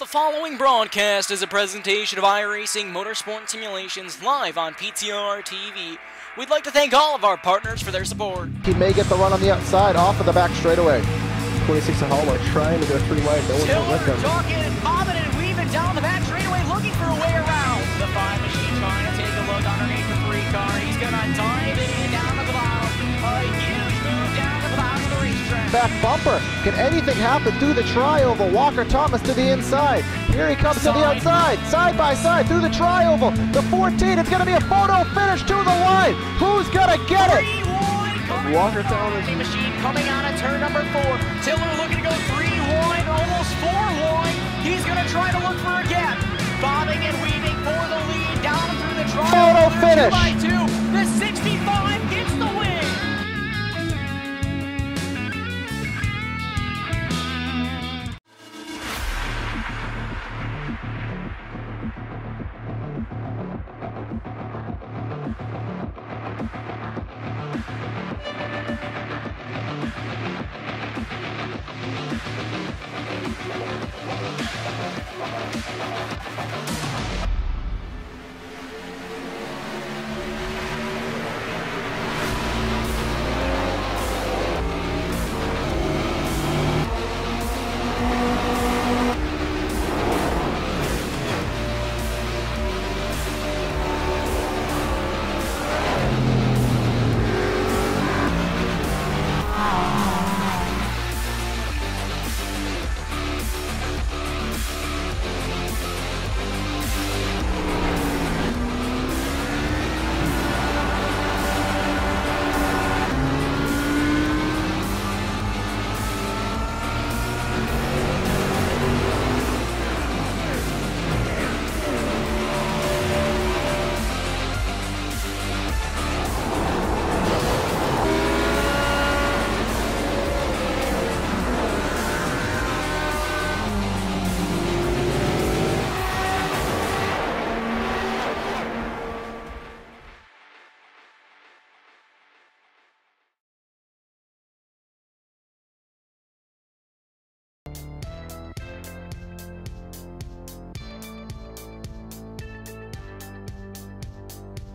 following broadcast is a presentation of iRacing Motorsport Simulations live on PTR TV. We'd like to thank all of our partners for their support. He may get the run on the outside, off of the back straightaway. 26 of Holloway trying to go 3 wide. No one with them. Talking and bobbing and weaving down the back straightaway, looking for a way around. The 5 machine trying to take a look underneath the 3 car. He's gonna dive in down to the bottom. A huge move down to the bottom of the racetrack. Back bumper. Can anything happen through the tri-oval? Walker Thomas to the inside. Here he comes to the outside. Side by side through the tri-oval. The 14. It's going to be a photo finish to the line. Who's going to get it? Walker Thomas. Machine coming out of turn number 4. Tiller looking to go 3 wide, almost 4 wide. He's going to try to look for a gap. Bobbing and weaving for the lead down through the tri-oval. Photo finish. 2 by 2. The 65 gets the win.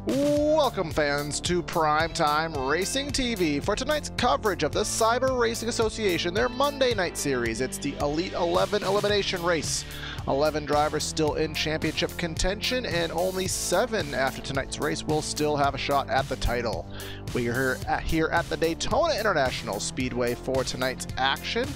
Welcome fans to Primetime Racing TV for tonight's coverage of the Cyber Racing Association, their Monday night series. It's the Elite 11 elimination race. 11 drivers still in championship contention, and only 7 after tonight's race will still have a shot at the title. We are here at the Daytona International Speedway for tonight's action.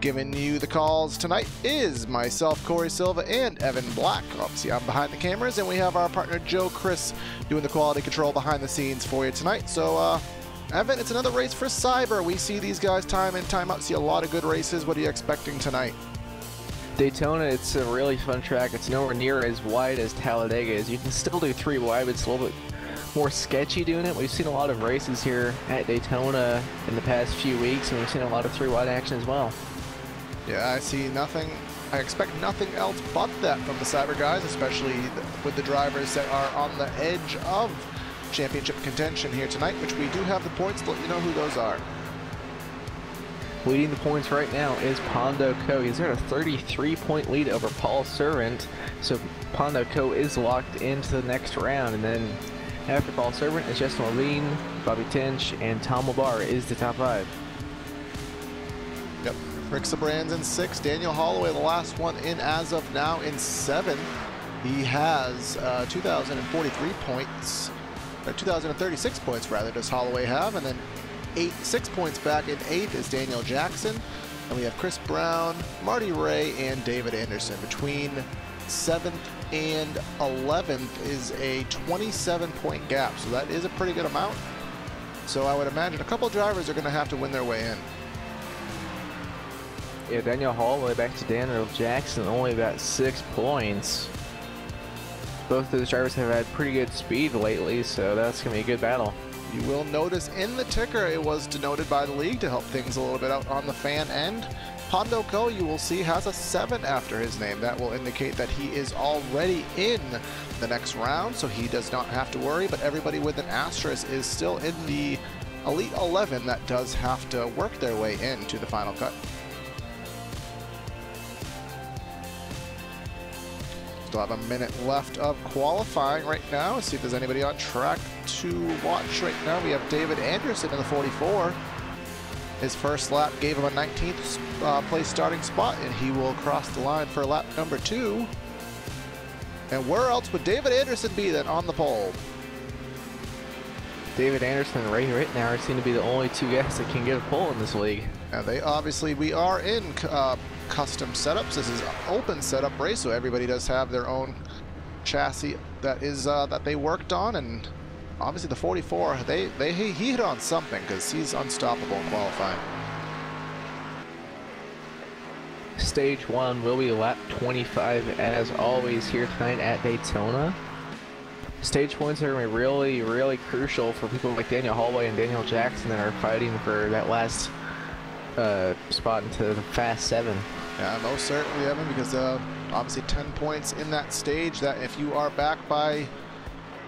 Giving you the calls tonight is myself, Corey Silva, and Evan Black. Obviously, I'm behind the cameras, and we have our partner Joe Chris doing the quality control behind the scenes for you tonight. So, Evan, it's another race for Cyber. We see these guys time in, time out, see a lot of good races. What are you expecting tonight? Daytona, it's a really fun track. It's nowhere near as wide as Talladega is. You can still do 3 wide, but it's a little bit more sketchy doing it. We've seen a lot of races here at Daytona in the past few weeks, and we've seen a lot of 3 wide action as well. Yeah, I see nothing. I expect nothing else but that from the Cyber guys, especially with the drivers that are on the edge of championship contention here tonight, which we do have the points to let you know who those are. Leading the points right now is Pondo Co. He's got a 33-point lead over Paul Servant, so Pondo Co. is locked into the next round, and then after Paul Servant is Justin Levine, Bobby Tinch, and Tom Labar is the top 5. Yep. Rick Sabrans in 6, Daniel Holloway the last one in as of now in 7. He has 2,043 points, or 2,036 points rather does Holloway have, and then 6 points back in 8th is Daniel Jackson, and we have Chris Brown, Marty Ray, and David Anderson. Between 7th and 11th is a 27-point gap, so that is a pretty good amount. So I would imagine a couple drivers are going to have to win their way in. Yeah, Daniel Holloway back to Daniel Jackson, only about 6 points. Both of those drivers have had pretty good speed lately, so that's going to be a good battle. You will notice in the ticker it was denoted by the league to help things a little bit out on the fan end. Pondo Co, you will see, has a 7 after his name. That will indicate that he is already in the next round, so he does not have to worry, but everybody with an asterisk is still in the Elite 11 that does have to work their way into the final cut. Still have a minute left of qualifying right now. Let's see if there's anybody on track to watch right now. We have David Anderson in the 44. His first lap gave him a 19th place starting spot, and he will cross the line for lap number 2. And where else would David Anderson be than on the pole? David Anderson and Ray Rittenauer seem to be the only two guys that can get a pole in this league. Now they obviously, we are in custom setups. This is an open setup race, so everybody does have their own chassis that is that they worked on, and obviously the 44, he hit on something because he's unstoppable in qualifying. Stage 1 will be lap 25 as always here tonight at Daytona. Stage points are going to be really, really crucial for people like Daniel Holloway and Daniel Jackson that are fighting for that last spot into the Fast 7. Yeah, most certainly, Evan, because obviously 10 points in that stage, that if you are back by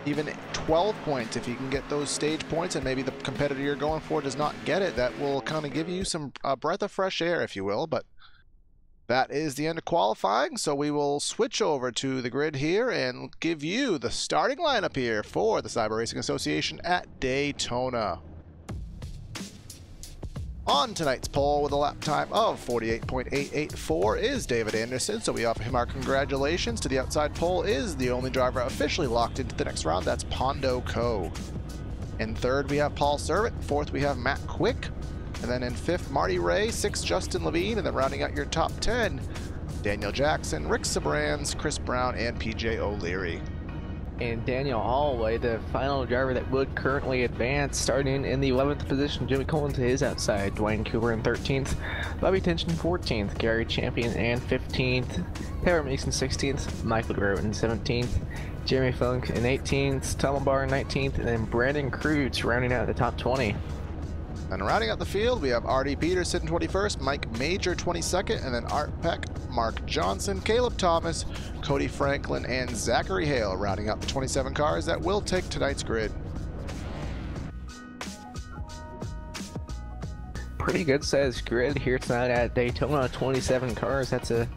even 12 points, if you can get those stage points and maybe the competitor you're going for does not get it, that will kind of give you some breath of fresh air, if you will. But that is the end of qualifying, so we will switch over to the grid here and give you the starting lineup here for the Cyber Racing Association at Daytona. On tonight's pole with a lap time of 48.884 is David Anderson, so we offer him our congratulations. To the outside pole is the only driver officially locked into the next round, that's Pondo Co. In third, we have Paul Servant. Fourth, we have Matt Quick. And then in fifth, Marty Ray. Sixth, Justin Levine. And then rounding out your top 10, Daniel Jackson, Rick Sabrans, Chris Brown, and PJ O'Leary. And Daniel Holloway, the final driver that would currently advance, starting in the 11th position. Jimmy Cullen to his outside, Dwayne Cooper in 13th, Bobby Tinchin 14th, Gary Champion and 15th, Taylor Mason 16th, Michael Grote in 17th, Jeremy Funk in 18th, Tom Barr in 19th, and then Brandon Krutz rounding out the top 20. And rounding out the field, we have R.D. Peters sitting 21st, Mike Major 22nd, and then Art Peck, Mark Johnson, Caleb Thomas, Cody Franklin, and Zachary Hale rounding out the 27 cars that will take tonight's grid. Pretty good sized grid here tonight at Daytona, 27 cars. That's a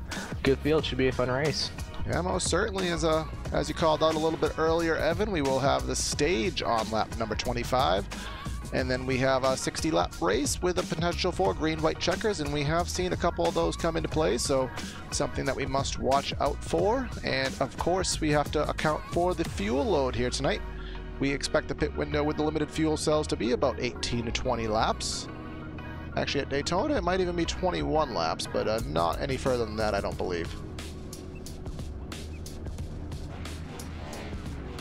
good field, should be a fun race. Yeah, most certainly. As you called out a little bit earlier, Evan, we will have the stage on lap number 25. And then we have a 60-lap race with a potential for green-white checkers, and we have seen a couple of those come into play, so something that we must watch out for. And of course, we have to account for the fuel load here tonight. We expect the pit window with the limited fuel cells to be about 18 to 20 laps. Actually, at Daytona, it might even be 21 laps, but not any further than that, I don't believe.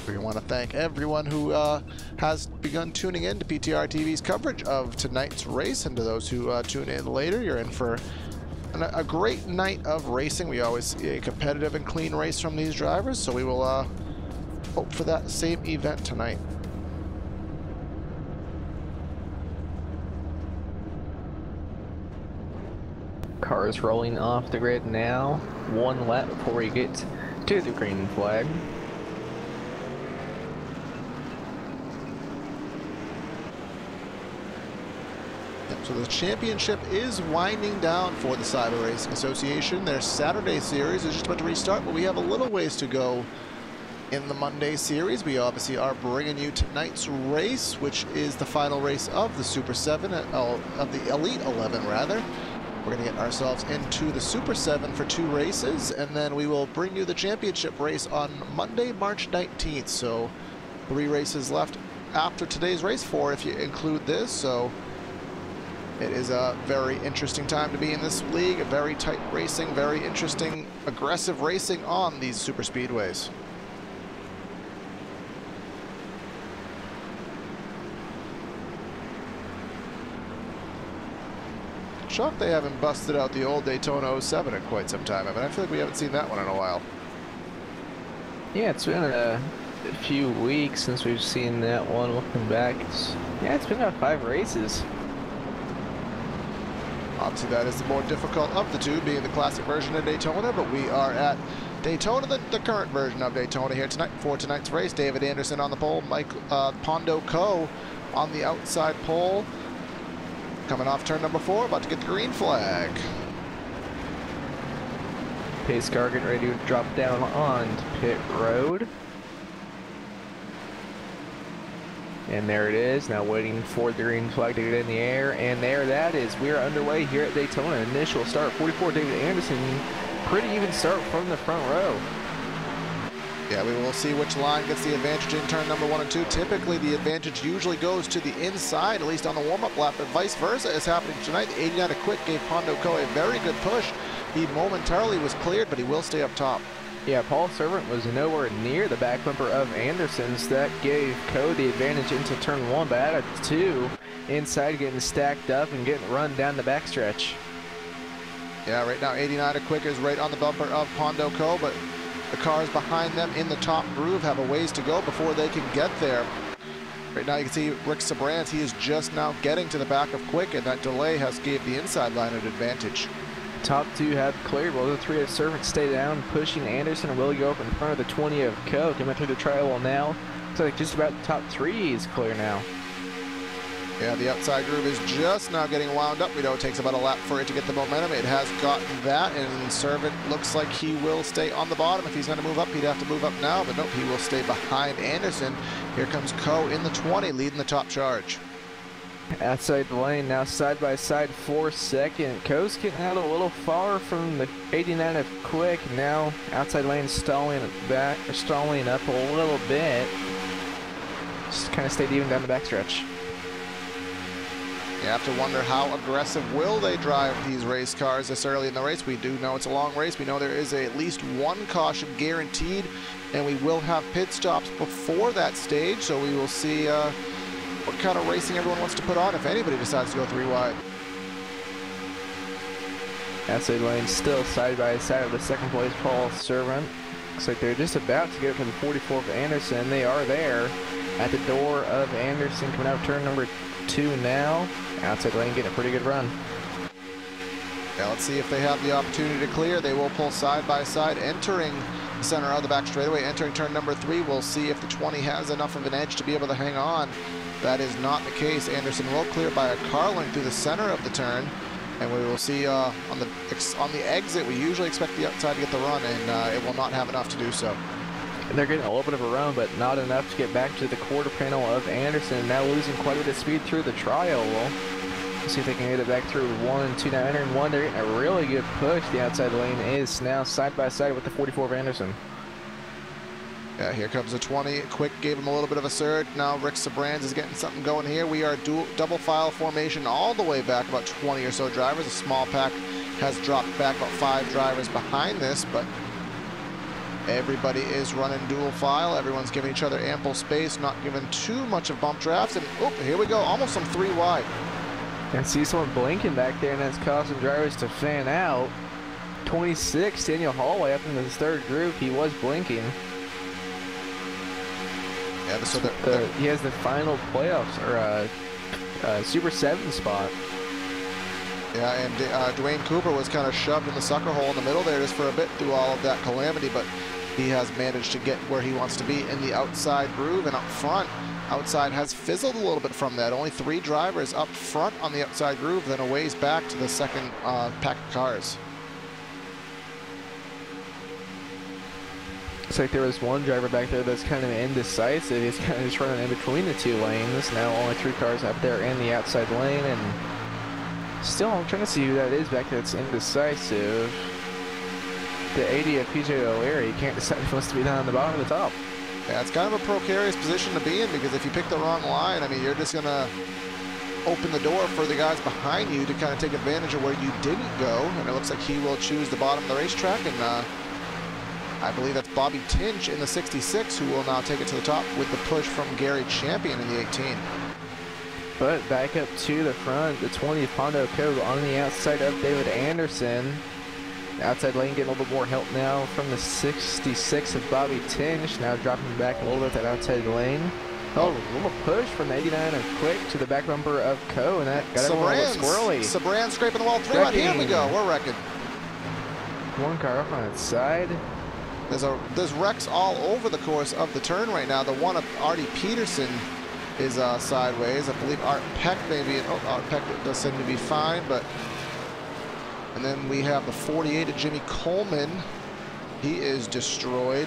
We want to thank everyone who has begun tuning in to PTR TV's coverage of tonight's race, and to those who tune in later, you're in for a great night of racing. We always see a competitive and clean race from these drivers, so we will hope for that same event tonight. Cars rolling off the grid now, one lap before we get to the green flag. So the championship is winding down for the Cyber Racing Association. Their Saturday series is just about to restart, but we have a little ways to go in the Monday series. We obviously are bringing you tonight's race, which is the final race of the Super 7, of the Elite 11 rather. We're going to get ourselves into the Super 7 for 2 races, and then we will bring you the championship race on Monday, March 19th. So 3 races left after today's race, 4 if you include this. So it is a very interesting time to be in this league, a very tight racing, very interesting, aggressive racing on these super speedways. Shocked they haven't busted out the old Daytona 07 in quite some time. I mean, I feel like we haven't seen that one in a while. Yeah, it's been a few weeks since we've seen that one. Looking back, it's been about 5 races. Obviously, that is the more difficult of the two, being the classic version of Daytona, but we are at Daytona, the current version of Daytona here tonight for tonight's race. David Anderson on the pole, Mike Pondo Co. on the outside pole. Coming off turn number 4, about to get the green flag. pace car getting ready to drop down on pit road. And there it is, now waiting for the green flag to get in the air, and there that is. We are underway here at Daytona. Initial start, 44 David Anderson. Pretty even start from the front row. Yeah, we will see which line gets the advantage in turn number 1 and 2. Typically, the advantage usually goes to the inside, at least on the warm-up lap, but vice versa is happening tonight. The 89 Quick gave Pondo Co a very good push. He momentarily was cleared, but he will stay up top. Yeah, Paul Servant was nowhere near the back bumper of Anderson's. That gave Co the advantage into turn 1, but out of 2, inside getting stacked up and getting run down the backstretch. Yeah, right now 89 Quick is right on the bumper of Pondo Co, but the cars behind them in the top groove have a ways to go before they can get there. Right now you can see Rick Sabrans, he is just now getting to the back of Quick, and that delay has gave the inside line an advantage. Top 2 have cleared, while the 3 of Servant stay down, pushing Anderson and will go up in front of the 20 of Co. Coming through the trial now. Looks like just about the top 3 is clear now. Yeah, the outside groove is just now getting wound up. We know it takes about a lap for it to get the momentum. It has gotten that, and Servant looks like he will stay on the bottom. If he's going to move up, he'd have to move up now, but nope, he will stay behind Anderson. Here comes Co in the 20, leading the top charge. Outside the lane now, side by side for second. Co's getting out a little far from the 89 of Quick. Now outside lane stalling back, or stalling up a little bit. Just kind of stayed even down the backstretch. You have to wonder how aggressive will they drive these race cars this early in the race. We do know it's a long race. We know there is at least one caution guaranteed, and we will have pit stops before that stage, so we will see what kind of racing everyone wants to put on if anybody decides to go 3 wide. Outside lane still side by side of the second place Paul Servant. Looks like they're just about to get up to the 44 of Anderson. They are there at the door of Anderson, coming out of turn number 2 now. Outside lane getting a pretty good run. Yeah, let's see if they have the opportunity to clear. They will pull side by side, entering the center of the back straightaway, entering turn number 3. We'll see if the 20 has enough of an edge to be able to hang on. That is not the case. Anderson will clear by a car length through the center of the turn, and we will see on the exit. We usually expect the outside to get the run, and it will not have enough to do so. And they're getting a little bit of a run, but not enough to get back to the quarter panel of Anderson. Now losing quite a bit of speed through the trial. We'll see if they can get it back through 1 and 2. Now entering 1, they're getting a really good push. The outside lane is now side by side with the 44 of Anderson. Yeah, here comes the 20. Quick gave him a little bit of a surge. Now Rick Sabrans is getting something going here. We are double file formation all the way back, about 20 or so drivers. A small pack has dropped back about 5 drivers behind this, but everybody is running dual file. Everyone's giving each other ample space, not giving too much of bump drafts. And oh, here we go, almost some 3 wide. And see someone blinking back there, and that's causing drivers to fan out. 26, Daniel Holloway up in the 3rd group. He was blinking. Yeah, so he has the final playoffs, or Super 7 spot. Yeah, and Dwayne Cooper was kind of shoved in the sucker hole in the middle there just for a bit through all of that calamity, but he has managed to get where he wants to be in the outside groove. And up front, outside has fizzled a little bit from that. Only 3 drivers up front on the outside groove, then a ways back to the second pack of cars. Looks like there was one driver back there that's kind of indecisive. He's kind of just running in between the 2 lanes. Now only 3 cars up there in the outside lane, and still I'm trying to see who that is back there that's indecisive. The 80 of PJ O'Leary, he can't decide if he wants to be down on the bottom or the top. Yeah, it's kind of a precarious position to be in, because if you pick the wrong line, I mean, you're just going to open the door for the guys behind you to kind of take advantage of where you didn't go. And it looks like he will choose the bottom of the racetrack, and I believe that's Bobby Tinch in the 66 who will now take it to the top with the push from Gary Champion in the 18. But back up to the front, the 20 of Pondo Co. on the outside of David Anderson. Outside lane getting a little bit more help now from the 66 of Bobby Tinch. Now dropping back a little bit that outside lane. Oh, a little push from the 89 of Quick to the back bumper of Co. And that got everyone a little squirrely. Sabrans scraping the wall. 3 right, here we go. We're wrecking. 1 car up on its side. There's wrecks all over the course of the turn right now. The one of Artie Peterson is sideways. I believe Art Peck maybe. Oh, Art Peck does seem to be fine, but And then we have the 48 of Jimmy Coleman. He is destroyed.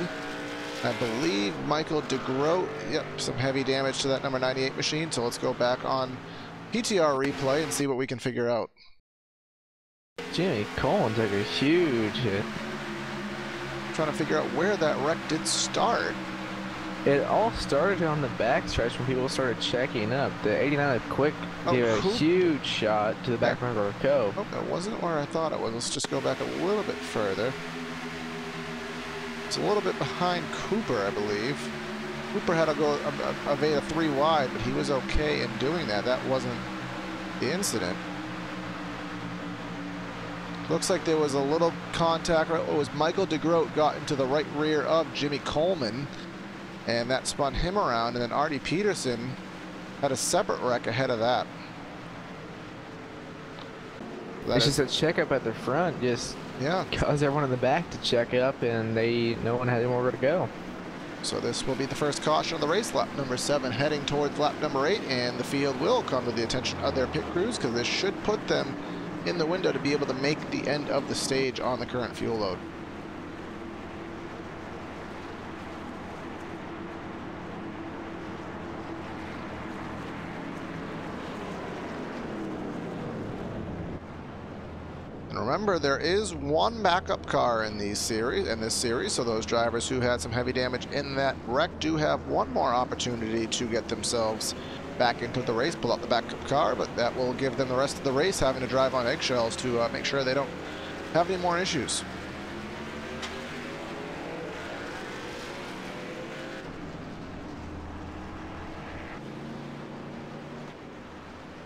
I believe Michael DeGroat, yep, some heavy damage to that number 98 machine. So let's go back on PTR replay and see what we can figure out. Jimmy Coleman took a huge hit. I'm trying to figure out where that wreck did start. It all started on the backstretch when people started checking up. The 89 of Quick gave a huge shot to the back front of our cove. Oh, that wasn't where I thought it was. Let's just go back a little bit further. It's a little bit behind Cooper, I believe. Cooper had to go evade a 3 wide, but he was okay in doing that. That wasn't the incident. Looks like there was a little contact. It was Michael DeGroat got into the right rear of Jimmy Coleman, and that spun him around, and then Artie Peterson had a separate wreck ahead of that. It's just a checkup at the front, just caused everyone in the back to check up, and no one had anywhere to go. So this will be the first caution of the race, lap number 7 heading towards lap number 8, and the field will come to the attention of their pit crews because this should put them in the window to be able to make the end of the stage on the current fuel load. And remember, there is one backup car in this series, so those drivers who had some heavy damage in that wreck do have one more opportunity to get themselves back into the race, pull out the backup car, but that will give them the rest of the race having to drive on eggshells to make sure they don't have any more issues.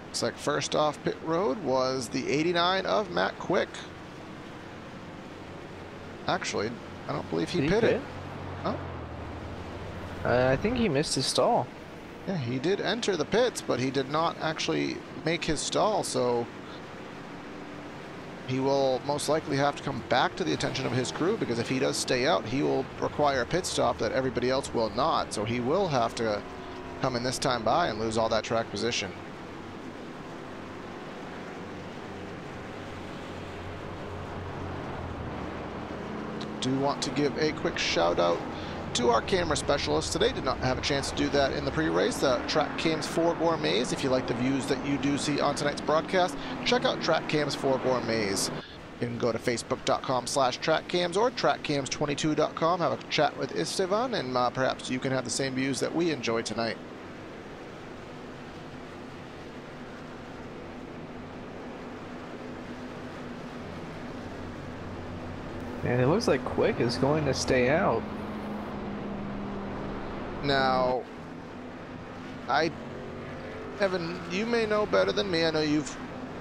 Looks like first off pit road was the 89 of Matt Quick. Actually, I don't believe he pitted. Oh. I think he missed his stall. Yeah, he did enter the pits, but he did not actually make his stall, so he will most likely have to come back to the attention of his crew, because if he does stay out, he will require a pit stop that everybody else will not, so he will have to come in this time by and lose all that track position. Do want to give a quick shout out to our camera specialists today. Did not have a chance to do that in the pre-race. Track Cams 4 Gourmets. If you like the views that you do see on tonight's broadcast, check out Track Cams 4 Gourmets. You can go to facebook.com/trackcams or trackcams22.com. Have a chat with Estevan, and perhaps you can have the same views that we enjoy tonight. And it looks like Quick is going to stay out. Now, Evan, you may know better than me. I know you've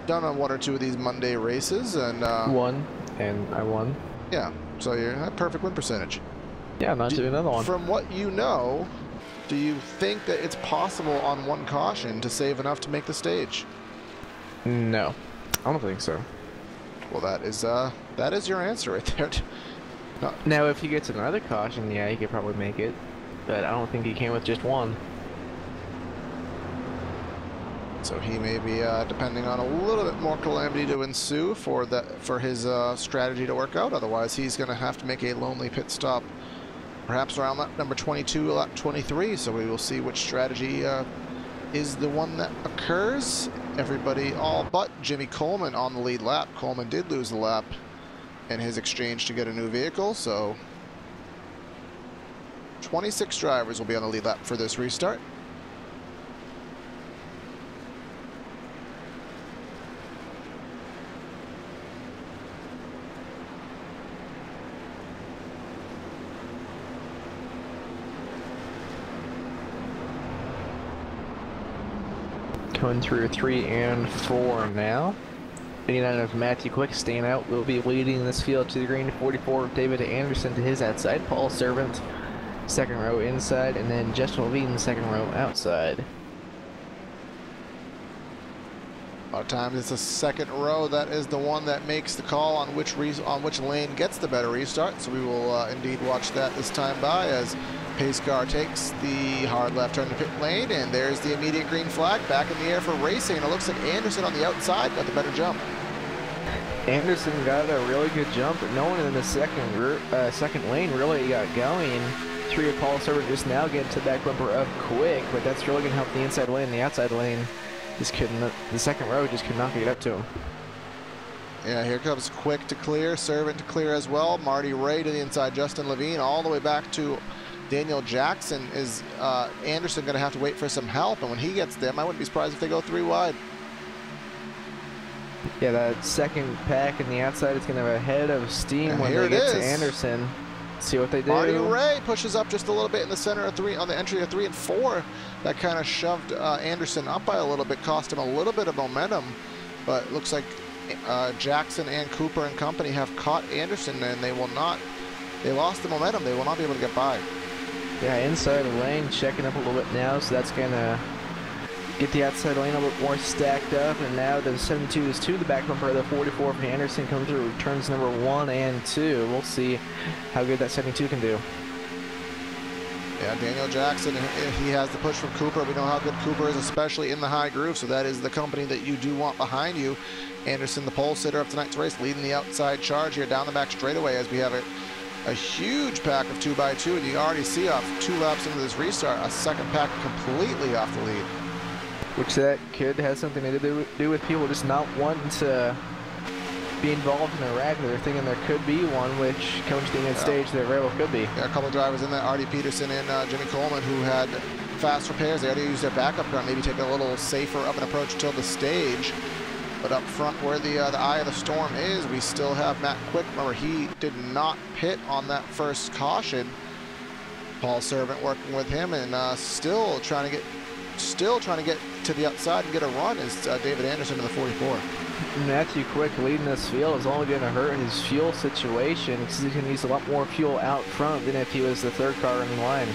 done on 1 or 2 of these Monday races, and won, and I won. Yeah, so you're at perfect win percentage. Yeah, I'm not doing another one. From what you know, do you think that it's possible on 1 caution to save enough to make the stage? No, I don't think so. Well, that is your answer right there. No. Now, if he gets another caution, yeah, he could probably make it, but I don't think he can with just 1. So he may be depending on a little bit more calamity to ensue for his strategy to work out. Otherwise, he's going to have to make a lonely pit stop, perhaps around lap number 22, lap 23. So we will see which strategy is the one that occurs. Everybody, all but Jimmy Coleman, on the lead lap. Coleman did lose the lap in his exchange to get a new vehicle. So 26 drivers will be on the lead lap for this restart. Going through 3 and 4 now. 89 of Matthew Quick staying out. Will be leading this field to the green. 44 of David Anderson to his outside. Paul Servant, second row inside, and then Justin Levine, second row outside. A lot of times it's a second row that is the one that makes the call on which lane gets the better restart. So we will indeed watch that this time by as pace car takes the hard left turn to pit lane, and there's the immediate green flag back in the air for racing. And it looks like Anderson on the outside got the better jump. Anderson got a really good jump, but no one in the second lane really got going. 3 of Paul Servant just now getting to the back bumper of Quick, but that's really going to help the inside lane. The outside lane just couldn't, the second row just could not get up to him. Yeah, here comes Quick to clear, Servant to clear as well. Marty Ray to the inside, Justin Levine all the way back to Daniel Jackson. Is Anderson going to have to wait for some help? And when he gets them, I wouldn't be surprised if they go 3 wide. Yeah, that second pack in the outside is going to have a head of steam and when they get to Anderson. See what they do. Marty Ray pushes up just a little bit in the center of 3 on the entry of 3 and 4. That kind of shoved Anderson up by a little bit, cost him a little bit of momentum. But it looks like Jackson and Cooper and company have caught Anderson, and they will not. They lost the momentum. They will not be able to get by. Yeah, inside the lane checking up a little bit now, so that's going to get the outside lane a little bit more stacked up. And now the 72 is to the back bumper of the 44 from Anderson comes through turns number 1 and 2. We'll see how good that 72 can do. Yeah, Daniel Jackson, he has the push from Cooper. We know how good Cooper is, especially in the high groove, so that is the company that you do want behind you. Anderson, the pole sitter of tonight's race, leading the outside charge here down the back straightaway as we have a huge pack of 2x2, and you already see off 2 laps into this restart, a second pack completely off the lead. Which that could have something to do with people just not wanting to be involved in a wreck. They're thinking there could be one, which coming to the end stage there very well could be. Yeah, a couple of drivers in there, Artie Peterson and Jimmy Coleman, who had fast repairs. They already used their backup car, maybe take a little safer of an approach till the stage. But up front where the eye of the storm is, we still have Matt Quick. Remember, he did not pit on that first caution. Paul Servant working with him, and still trying to get to the outside and get a run is David Anderson in the 44. Matthew Quick leading this field is only going to hurt his fuel situation because he's going to use a lot more fuel out front than if he was the 3rd car in line.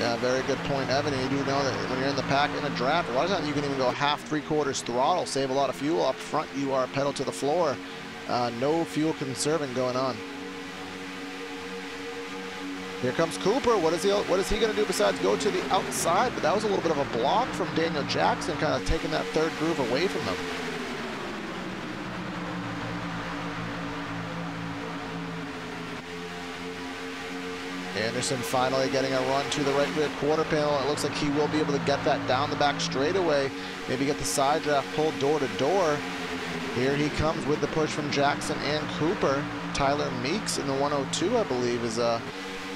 Yeah, very good point, Evan. And you do know that when you're in the pack in a draft, a lot of times you can even go half, 3/4 throttle, save a lot of fuel. Up front, you are pedal to the floor. No fuel conserving going on. Here comes Cooper. What is he going to do besides go to the outside? But that was a little bit of a block from Daniel Jackson, kind of taking that 3rd groove away from them. Anderson finally getting a run to the right rear quarter panel. It looks like he will be able to get that down the back straightaway. Maybe get the side draft pulled door to door. Here he comes with the push from Jackson and Cooper. Tyler Meeks in the 102, I believe, is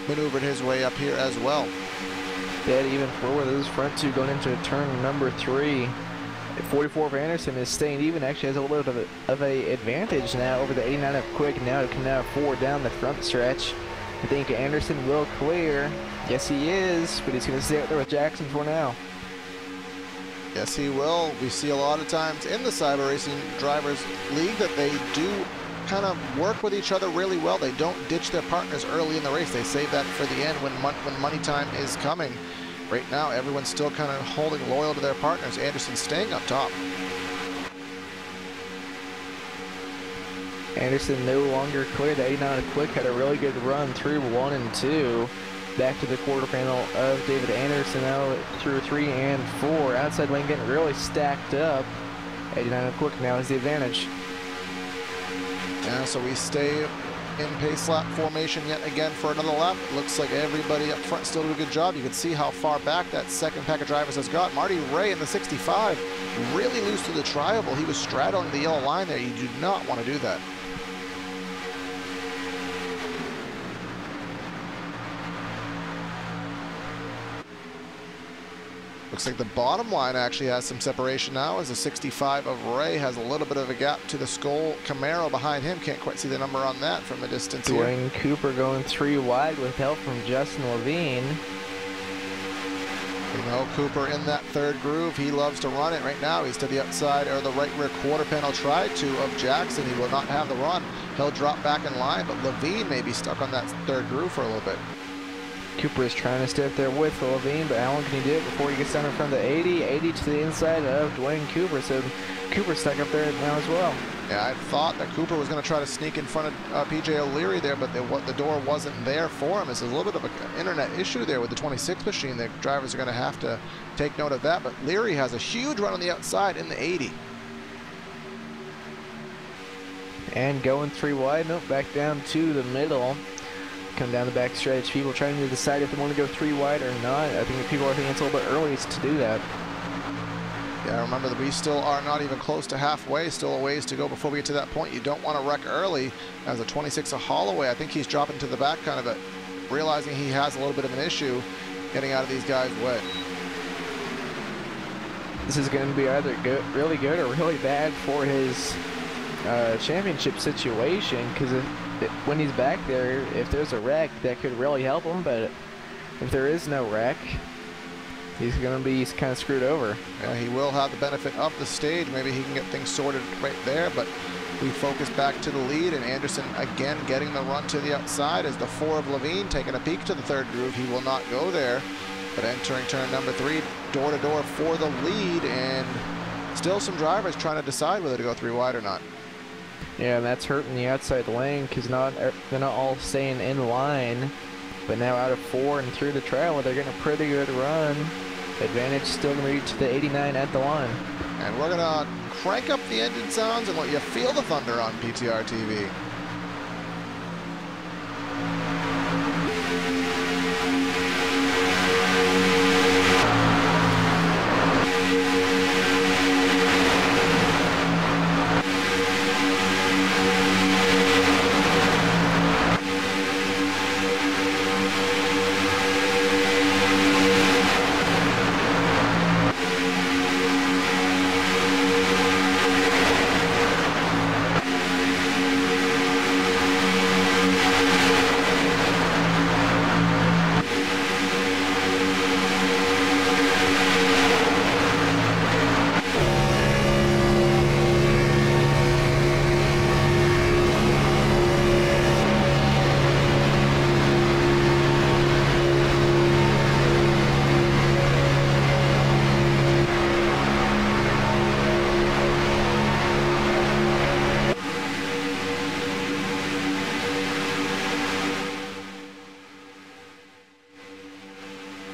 maneuvered his way up here as well. Dead even forward. Those front 2 going into turn number 3. 44 of Anderson is staying even. Actually has a little bit of a advantage now over the 89 of Quick. Now it can now 4 down the front stretch. I think Anderson will clear. Yes, he is, but he's going to stay out there with Jackson for now. Yes, he will. We see a lot of times in the Cyber Racing Drivers League that they do kind of work with each other really well. They don't ditch their partners early in the race. They save that for the end when money time is coming. Right now, everyone's still kind of holding loyal to their partners. Anderson staying up top. Anderson no longer clear. The 89 of Quick had a really good run through 1 and 2. Back to the quarter panel of David Anderson now through 3 and 4. Outside lane getting really stacked up. 89 of Quick now has the advantage. Yeah, so we stay in pace lap formation yet again for another lap. It looks like everybody up front still did a good job. You can see how far back that second pack of drivers has got. Marty Ray in the 65 really loose to the tri-oval. He was straddling the yellow line there. You do not want to do that. Looks like the bottom line actually has some separation now as the 65 of Ray has a little bit of a gap to the Skoll Camaro behind him. Can't quite see the number on that from a distance here. Dwayne Cooper going 3 wide with help from Justin Levine. You know, Cooper in that 3rd groove. He loves to run it right now. He's to the outside or the right rear quarter panel tried to of Jackson. He will not have the run. He'll drop back in line, but Levine may be stuck on that 3rd groove for a little bit. Cooper is trying to stay up there with Levine, but how long can he do it before he gets down in front of the 80? 80 to the inside of Dwayne Cooper, so Cooper's stuck up there now as well. Yeah, I thought that Cooper was going to try to sneak in front of PJ O'Leary there, but the door wasn't there for him. It's a little bit of an internet issue there with the 26 machine. The drivers are going to have to take note of that, but Leary has a huge run on the outside in the 80. And going 3 wide, nope, back down to the middle. Come down the back stretch. People trying to decide if they want to go 3 wide or not. I think people are thinking it's a little bit early to do that. Yeah, remember that we still are not even close to halfway. Still a ways to go before we get to that point. You don't want to wreck early. As a 26 a Holloway, I think he's dropping to the back, kind of realizing he has a little bit of an issue getting out of these guys' way. This is going to be either really good or really bad for his championship situation, because when he's back there, if there's a wreck, that could really help him, but if there is no wreck, he's going to be kind of screwed over. Yeah, he will have the benefit of the stage. Maybe he can get things sorted right there, but we focus back to the lead, and Anderson again getting the run to the outside as the 4 of Levine taking a peek to the 3rd groove. He will not go there, but entering turn number 3, door to door for the lead, and still some drivers trying to decide whether to go 3 wide or not. Yeah, and that's hurting the outside lane, because they're not all staying in line, but now out of 4 and through the trailer, they're getting a pretty good run. Advantage still going to reach the 89 at the line. And we're going to crank up the engine sounds and let you feel the thunder on PTR TV.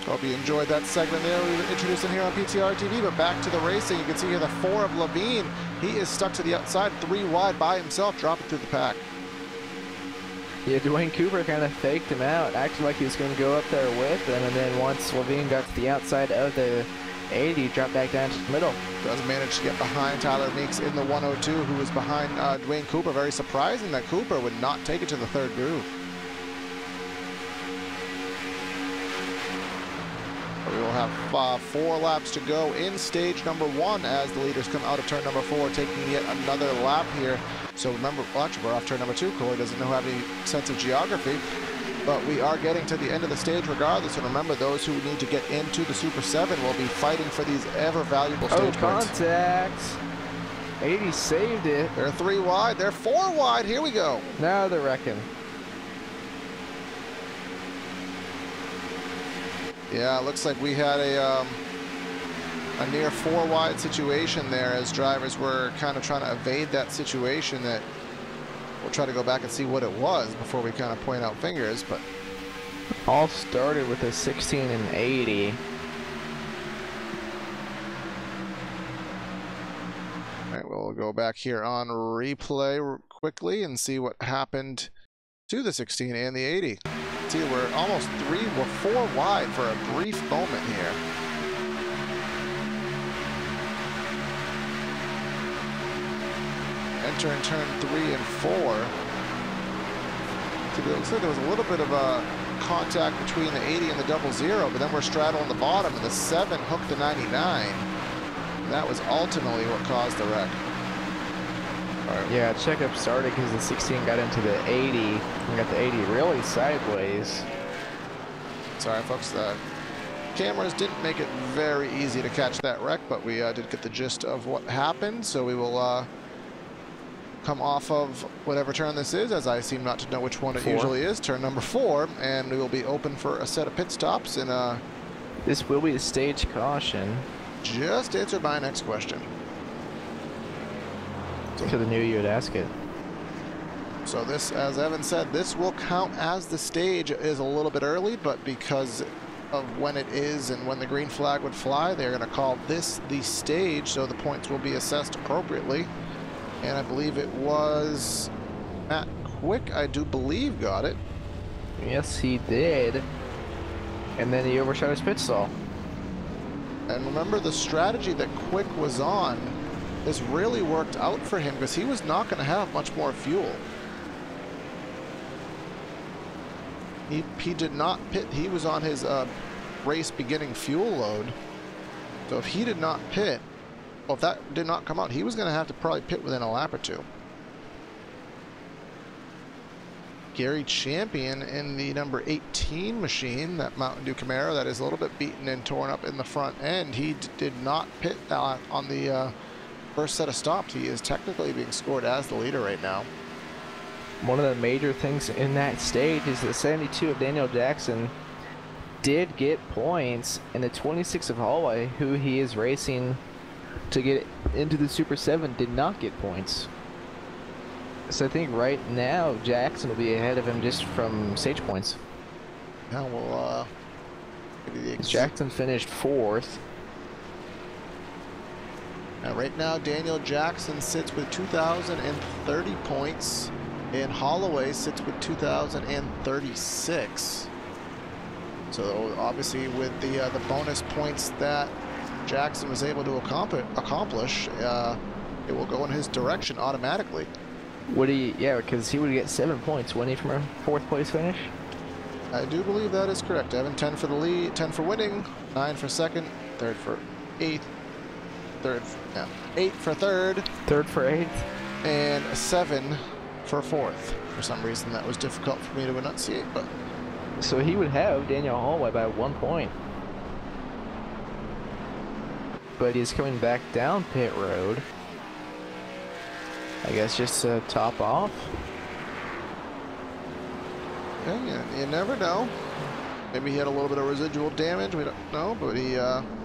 Hope you enjoyed that segment there we were introducing here on PTR TV, but back to the racing. You can see here the 4 of Levine. He is stuck to the outside, 3 wide by himself, dropping through the pack. Yeah, Dwayne Cooper kind of faked him out, acted like he was going to go up there with him, and then once Levine got to the outside of the 80, dropped back down to the middle. Does manage to get behind Tyler Meeks in the 102, who was behind Dwayne Cooper. Very surprising that Cooper would not take it to the 3rd groove. We will have 4 laps to go in stage number 1 as the leaders come out of turn number 4, taking yet another lap here. So remember, well, actually, we're off turn number 2. Corey doesn't have any sense of geography, but we are getting to the end of the stage regardless. And remember, those who need to get into the Super 7 will be fighting for these ever valuable stage points. Contact. 80 saved it. They're 3 wide. They're 4 wide. Here we go. Now they're wrecking. Yeah, it looks like we had a near 4 wide situation there as drivers were kind of trying to evade that situation. That we'll try to go back and see what it was before we kind of point out fingers. But all started with a 16 and 80. All right, we'll go back here on replay quickly and see what happened to the 16 and the 80. See, we're almost 4 wide for a brief moment here. Entering turn 3 and 4. See, it looks like there was a little bit of a contact between the 80 and the 00, but then we're straddling the bottom, and the 7 hooked the 99. And that was ultimately what caused the wreck. Right. Yeah, checkup started because the 16 got into the 80 and got the 80 really sideways. Sorry, folks. The cameras didn't make it very easy to catch that wreck, but we did get the gist of what happened. So we will come off of whatever turn this is, as I seem not to know which one it usually is, turn number 4, and we will be open for a set of pit stops. And this will be the stage caution. Just answered my next question. Because I knew you would ask it. So this, as Evan said, this will count as the stage. It is a little bit early, but because of when it is and when the green flag would fly, they're going to call this the stage, so the points will be assessed appropriately. And I believe it was Matt Quick, I do believe, got it. Yes, he did. And then he overshot his pit stall. And remember, the strategy that Quick was on has really worked out for him because he was not going to have much more fuel. He did not pit. He was on his race beginning fuel load. So if he did not pit, well, if that did not come out, he was going to have to probably pit within a lap or two. Gary Champion in the number 18 machine, that Mountain Dew Camaro that is a little bit beaten and torn up in the front end. He did not pit on the first set of stops. He is technically being scored as the leader right now. One of the major things in that stage is the 72 of Daniel Jackson did get points, and the 26 of Hallway, who he is racing to get into the Super 7, did not get points. So I think right now Jackson will be ahead of him just from stage points. Yeah, well, Jackson finished 4th. Now, right now, Daniel Jackson sits with 2,030 points, and Holloway sits with 2,036. So obviously, with the bonus points that Jackson was able to accomplish, it will go in his direction automatically. Would he? Yeah, because he would get 7 points, wouldn't he, from a 4th place finish? I do believe that is correct, Evan. 10 for the lead, 10 for winning, 9 for second, 3rd for 8th, 8 for 3rd, 3rd for 8th, and 7 for 4th. For some reason, that was difficult for me to enunciate, but so he would have Daniel Hallway by 1 point. But he's coming back down pit road. I guess just to top off. Yeah, you never know. Maybe he had a little bit of residual damage. We don't know, but he,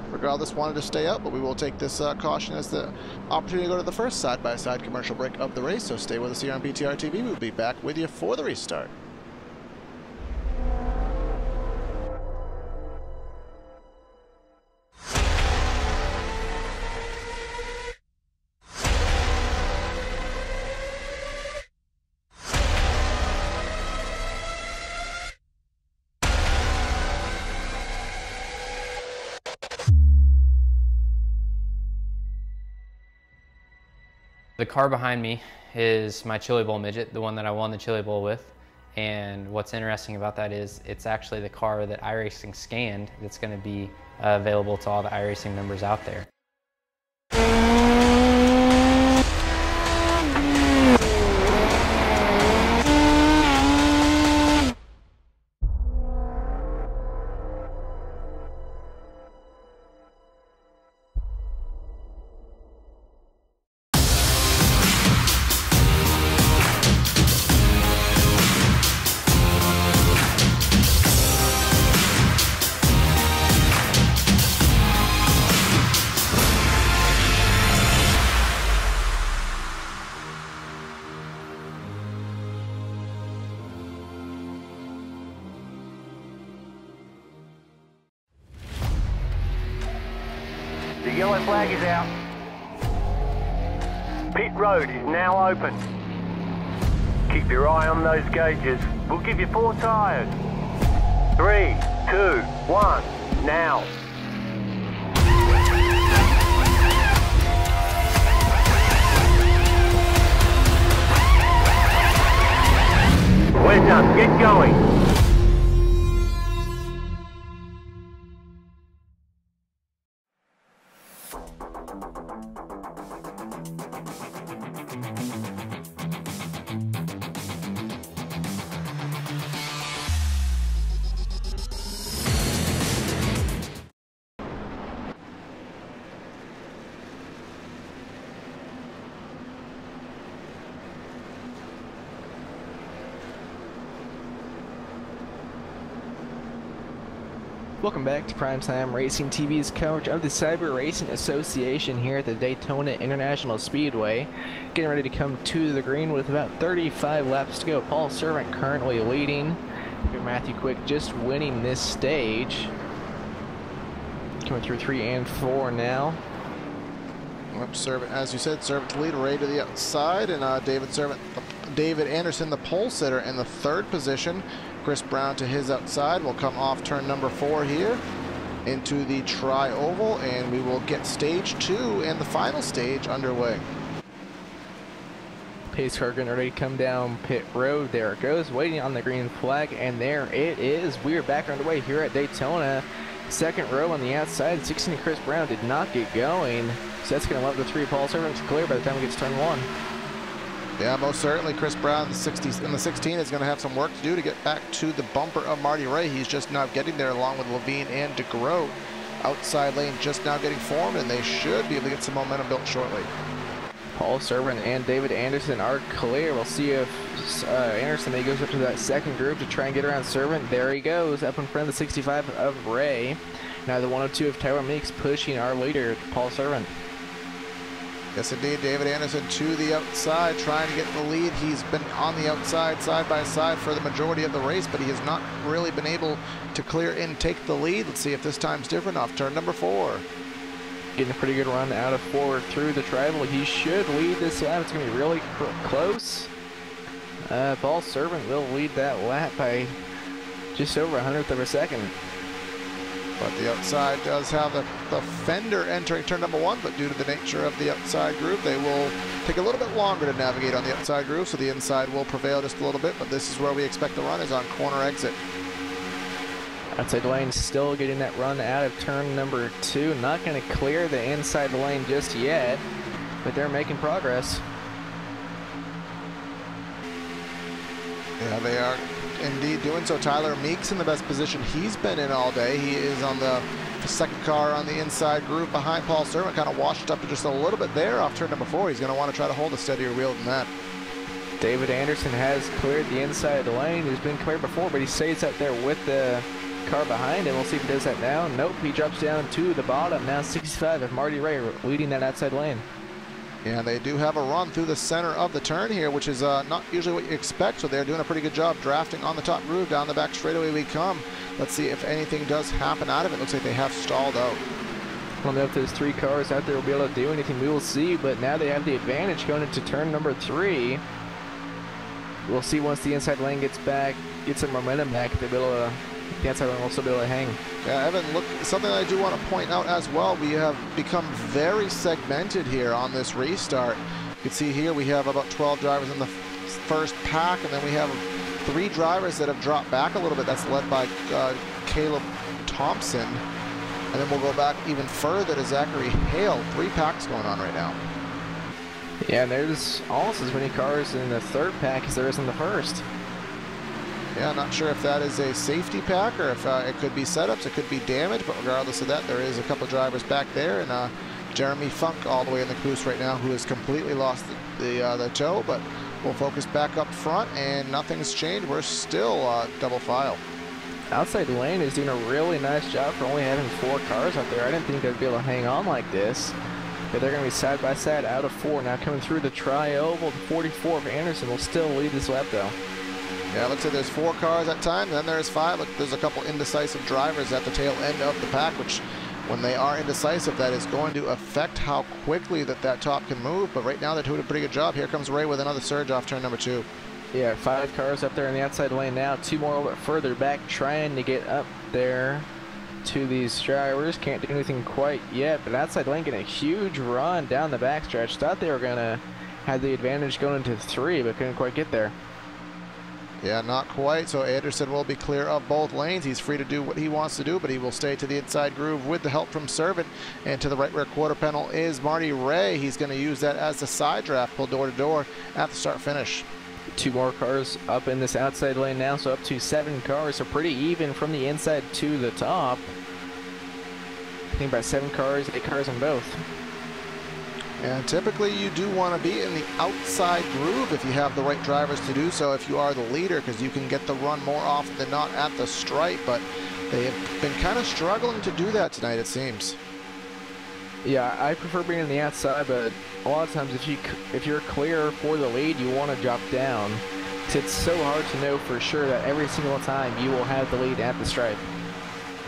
regardless, wanted to stay up. But we will take this caution as the opportunity to go to the first side-by-side commercial break of the race. So stay with us here on BTR TV. We'll be back with you for the restart. The car behind me is my Chili Bowl midget, the one that I won the Chili Bowl with. And what's interesting about that is it's actually the car that iRacing scanned that's going to be available to all the iRacing members out there. The yellow flag is out. Pit road is now open. Keep your eye on those gauges. We'll give you 4 tyres. 3, 2, 1, now. We're done. Get going. Welcome back to Primetime Racing TV's coverage of the Cyber Racing Association here at the Daytona International Speedway. Getting ready to come to the green with about 35 laps to go. Paul Servant currently leading. Matthew Quick just winning this stage. Coming through 3 and 4 now. Servant, as you said, Servant to lead, Ray to the outside, and David Anderson, the pole sitter, in the third position. Chris Brown to his outside will come off turn number 4 here into the tri-oval, and we will get stage 2 and the final stage underway. Pace car getting ready to come down pit road. There it goes, waiting on the green flag, and there it is. We are back underway here at Daytona. Second row on the outside. 16 Chris Brown did not get going, so that's going to let the 3 Paul Servant to clear by the time we get to turn 1. Yeah, most certainly Chris Brown in the 16 is going to have some work to do to get back to the bumper of Marty Ray. He's just now getting there along with Levine and DeGroat. Outside lane just now getting formed, and they should be able to get some momentum built shortly. Paul Servant and David Anderson are clear. We'll see if Anderson maybe goes up to that second group to try and get around Servant. There he goes, up in front of the 65 of Ray. Now the 102 of Tyler Meeks pushing our leader, Paul Servant. Yes, indeed, David Anderson to the outside, trying to get the lead. He's been on the outside, side by side, for the majority of the race, but he has not really been able to clear and take the lead. Let's see if this time's different off turn number 4. Getting a pretty good run out of 4 through the tribal. He should lead this lap. It's going to be really close. Paul Servant will lead that lap by just over 100th of a second. But the outside does have the fender entering turn number 1, but due to the nature of the outside groove, they will take a little bit longer to navigate on the outside groove, so the inside will prevail just a little bit, but this is where we expect the run, is on corner exit. Outside lane still getting that run out of turn number 2. Not going to clear the inside lane just yet, but they're making progress. Yeah, they are indeed doing so. Tyler Meeks in the best position he's been in all day. He is on the second car on the inside groove behind Paul Servant, kind of washed up to just a little bit there off turn number 4. He's going to want to try to hold a steadier wheel than that. David Anderson has cleared the inside lane. He's been cleared before, but he stays out there with the car behind him. We'll see if he does that now. Nope, he drops down to the bottom. Now 65 of Marty Ray leading that outside lane. Yeah, they do have a run through the center of the turn here, which is not usually what you expect, so they're doing a pretty good job drafting on the top groove. Down the back straightaway we come. Let's see if anything does happen out of it. Looks like they have stalled out. I don't know if those 3 cars out there will be able to do anything. We will see, but now they have the advantage going into turn number 3. We'll see once the inside lane gets back, get some momentum back, they'll be able to, the outside lane will still be able to hang. Yeah, Evan, look, something I do want to point out as well, we have become very segmented here on this restart. You can see here we have about 12 drivers in the first pack, and then we have 3 drivers that have dropped back a little bit. That's led by Caleb Thompson. And then we'll go back even further to Zachary Hale. 3 packs going on right now. Yeah, and there's almost as many cars in the third pack as there is in the first. Yeah, not sure if that is a safety pack or if it could be setups, it could be damage, but regardless of that, there is a couple drivers back there, and Jeremy Funk all the way in the caboose right now, who has completely lost the tow, but we'll focus back up front, and nothing's changed. We're still double file. Outside lane is doing a really nice job for only having 4 cars out there. I didn't think they'd be able to hang on like this, but they're going to be side by side out of 4. Now coming through the tri-oval, the 44 of Anderson will still lead this lap though. Yeah, it looks like there's 4 cars at time, then there's 5. Look, there's a couple indecisive drivers at the tail end of the pack, which when they are indecisive, that is going to affect how quickly that top can move. But right now they're doing a pretty good job. Here comes Ray with another surge off turn number 2. Yeah, 5 cars up there in the outside lane now. 2 more a little bit further back, trying to get up there to these drivers. Can't do anything quite yet, but outside lane getting a huge run down the backstretch. Thought they were going to have the advantage going into 3, but couldn't quite get there. Yeah, not quite. So Anderson will be clear of both lanes. He's free to do what he wants to do, but he will stay to the inside groove with the help from Servant. And to the right rear quarter panel is Marty Ray. He's going to use that as the side draft, pull door to door at the start finish. 2 more cars up in this outside lane now, so up to 7 cars. So pretty even from the inside to the top. I think about 7 cars, 8 cars on both. And typically you do want to be in the outside groove if you have the right drivers to do so, if you are the leader, because you can get the run more often than not at the stripe, but they have been kind of struggling to do that tonight, it seems. Yeah, I prefer being on the outside, but a lot of times if you're clear for the lead, you want to drop down. It's so hard to know for sure that every single time you will have the lead at the stripe.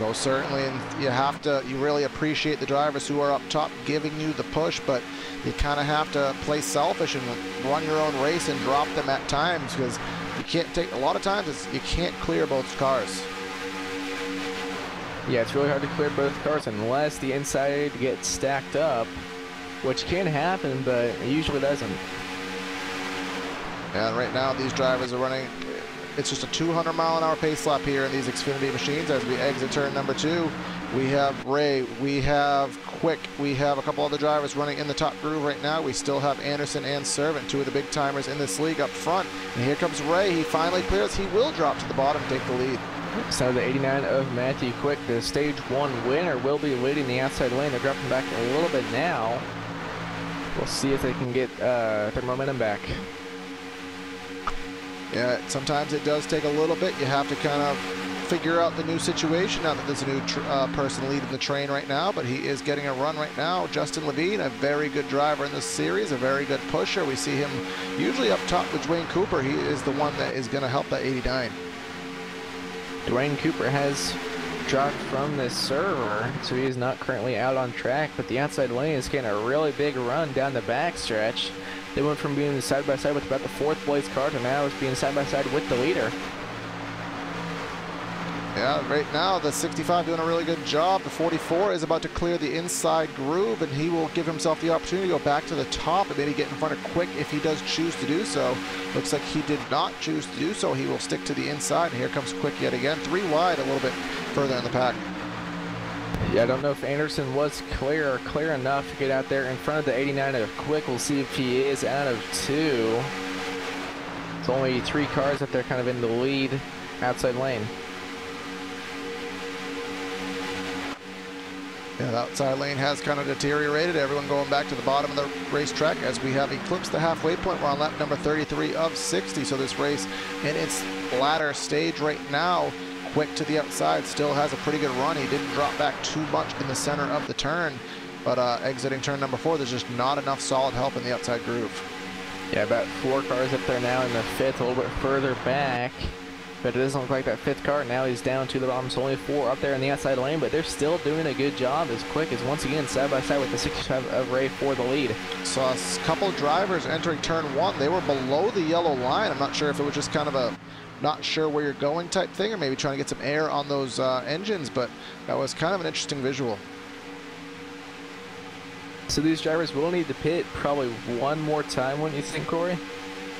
Most certainly, and you really appreciate the drivers who are up top giving you the push, but you kind of have to play selfish and run your own race and drop them at times, because you can't take, a lot of times you can't clear both cars. Yeah, it's really hard to clear both cars unless the inside gets stacked up, which can happen, but it usually doesn't. And right now these drivers are running, it's just a 200-mile-an-hour pace lap here in these Xfinity machines as we exit turn number 2. We have Ray, we have Quick, we have a couple other drivers running in the top groove right now. We still have Anderson and Servant, 2 of the big timers in this league up front. And here comes Ray, he finally clears, he will drop to the bottom, take the lead. So the 89 of Matthew Quick, the stage 1 winner, will be leading the outside lane. They're dropping back a little bit now. We'll see if they can get their momentum back. Yeah, sometimes it does take a little bit. You have to kind of figure out the new situation now that there's a new person leading the train right now, but he is getting a run right now. Justin Levine, a very good driver in this series, a very good pusher. We see him usually up top with Dwayne Cooper. He is the one that is going to help that 89. Dwayne Cooper has dropped from the server, so he is not currently out on track, but the outside lane is getting a really big run down the back stretch. They went from being side-by-side with about the 4th place car to now it's being side-by-side with the leader. Yeah, right now the 65 doing a really good job. The 44 is about to clear the inside groove, and he will give himself the opportunity to go back to the top and maybe get in front of Quick if he does choose to do so. Looks like he did not choose to do so. He will stick to the inside, and here comes Quick yet again. 3 wide, a little bit further in the pack. Yeah, I don't know if Anderson was clear enough to get out there in front of the 89 of Quick. We'll see if he is out of 2. It's only 3 cars up there kind of in the lead outside lane. Yeah, the outside lane has kind of deteriorated. Everyone going back to the bottom of the racetrack as we have eclipsed the halfway point. We're on lap number 33 of 60. So this race in its latter stage right now, Quick to the outside still has a pretty good run. He didn't drop back too much in the center of the turn, but exiting turn number 4, there's just not enough solid help in the outside groove. Yeah, about 4 cars up there now in the 5th, a little bit further back. But it doesn't look like that 5th car. Now he's down to the bottom. So only 4 up there in the outside lane, but they're still doing a good job as Quick is once again side-by-side with the 65 of Ray for the lead. Saw a couple drivers entering turn 1. They were below the yellow line. I'm not sure if it was just kind of a not sure where you're going type thing, or maybe trying to get some air on those engines, but that was kind of an interesting visual. So these drivers will need to pit probably one more time, wouldn't you think, Corey?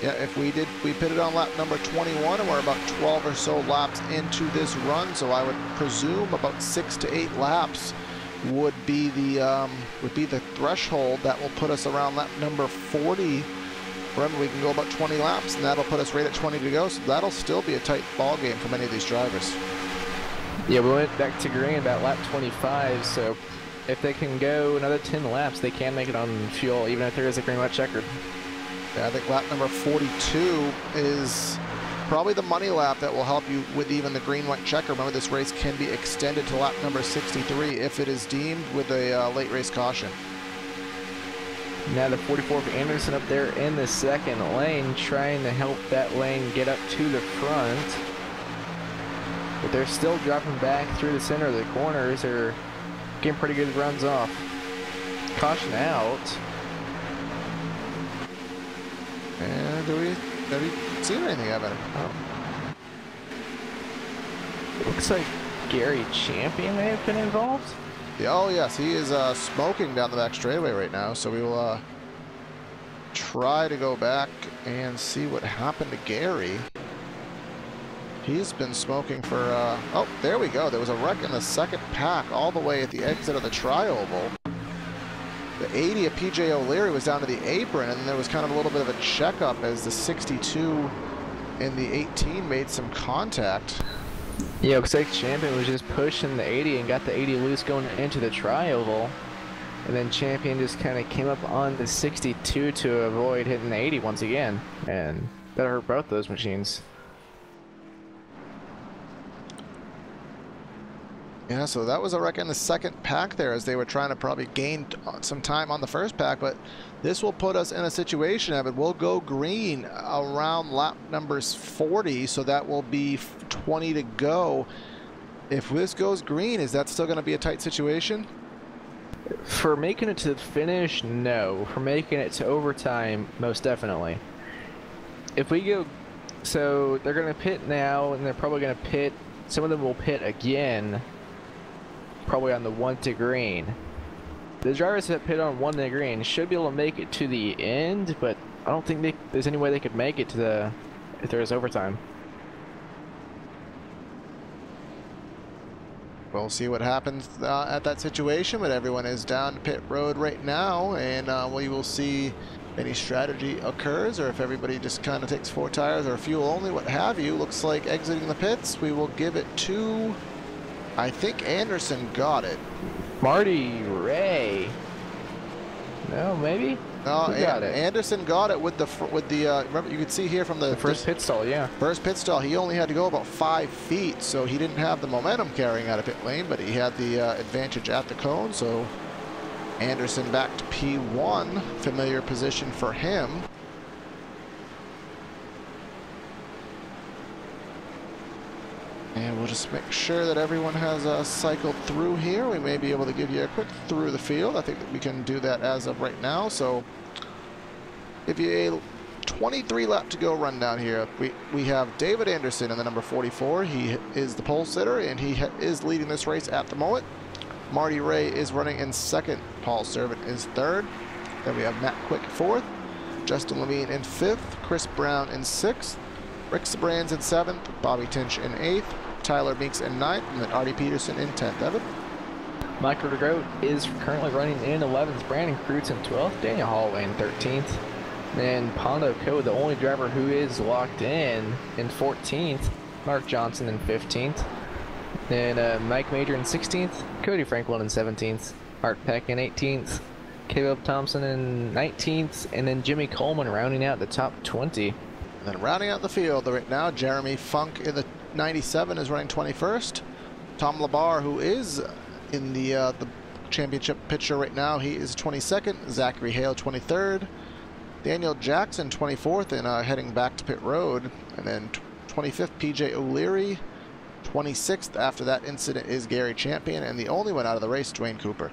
Yeah, if we pitted on lap number 21, and we're about 12 or so laps into this run, so I would presume about 6 to 8 laps would be the threshold that will put us around lap number 40. Remember, we can go about 20 laps, and that'll put us right at 20 to go, so that'll still be a tight ball game for many of these drivers. Yeah, we went back to green about lap 25, so if they can go another 10 laps, they can make it on fuel, even if there is a green light checkered. Yeah, I think lap number 42 is probably the money lap that will help you with even the green white checker. Remember, this race can be extended to lap number 63 if it is deemed with a late race caution. Now the 44 of Anderson up there in the second lane, trying to help that lane get up to the front. But they're still dropping back through the center of the corners. They're getting pretty good runs off. Caution out. And have you seen anything of it? Oh. Looks like Gary Champion may have been involved. Yeah, oh yes, he is smoking down the back straightaway right now, so we will try to go back and see what happened to Gary. He's been smoking for, oh, there we go. There was a wreck in the second pack all the way at the exit of the tri-oval. The 80 of PJ O'Leary was down to the apron, and there was kind of a little bit of a checkup as the 62 in the 18 made some contact. Yeah, looks like Champion was just pushing the 80 and got the 80 loose going into the tri-oval. And then Champion just kind of came up on the 62 to avoid hitting the 80 once again. And that hurt both those machines. Yeah, so that was a wreck in the second pack there as they were trying to probably gain some time on the first pack, but this will put us in a situation, Evan. We'll go green around lap numbers 40, so that will be 20 to go. If this goes green, is that still going to be a tight situation? For making it to the finish, no. For making it to overtime, most definitely. If we go, so they're going to pit now, and they're probably going to pit, some of them will pit again, probably on the 1 to green. The drivers that pit on 1 to green should be able to make it to the end, but I don't think there's any way they could make it to the, if there is overtime. We'll see what happens at that situation, but everyone is down to pit road right now, and we will see if any strategy occurs, or if everybody just kind of takes 4 tires or fuel only, what have you. Looks like exiting the pits, we will give it to, I think Anderson got it. Marty Ray. No, maybe? No, Who got it? Anderson got it with the remember, you can see here from the First pit stall, yeah. First pit stall, he only had to go about 5 feet, so he didn't have the momentum carrying out of pit lane, but he had the advantage at the cone, so Anderson back to P1, familiar position for him. And we'll just make sure that everyone has cycled through here. We may be able to give you a quick through the field. I think that we can do that as of right now. So if you a 23 lap to go run down here, we have David Anderson in the number 44. He is the pole sitter, and he is leading this race at the moment. Marty Ray is running in second. Paul Servant is third. Then we have Matt Quick fourth. Justin Levine in fifth. Chris Brown in sixth. Rick Sabrands in seventh. Bobby Tinch in eighth. Tyler Meeks in ninth. And then Artie Peterson in 10th. Evan? Michael DeGroat is currently running in 11th. Brandon Krutz in 12th. Daniel Holloway in 13th. And Pondo Code, the only driver who is locked in 14th. Mark Johnson in 15th. Then Mike Major in 16th. Cody Franklin in 17th. Art Peck in 18th. Caleb Thompson in 19th. And then Jimmy Coleman rounding out the top 20. And then rounding out the field right now, Jeremy Funk in the 97 is running 21st. Tom Labar, who is in the championship picture right now, he is 22nd. Zachary Hale 23rd. Daniel Jackson 24th and heading back to pit road. And then 25th PJ O'Leary. 26th after that incident is Gary Champion, and the only one out of the race, Dwayne Cooper.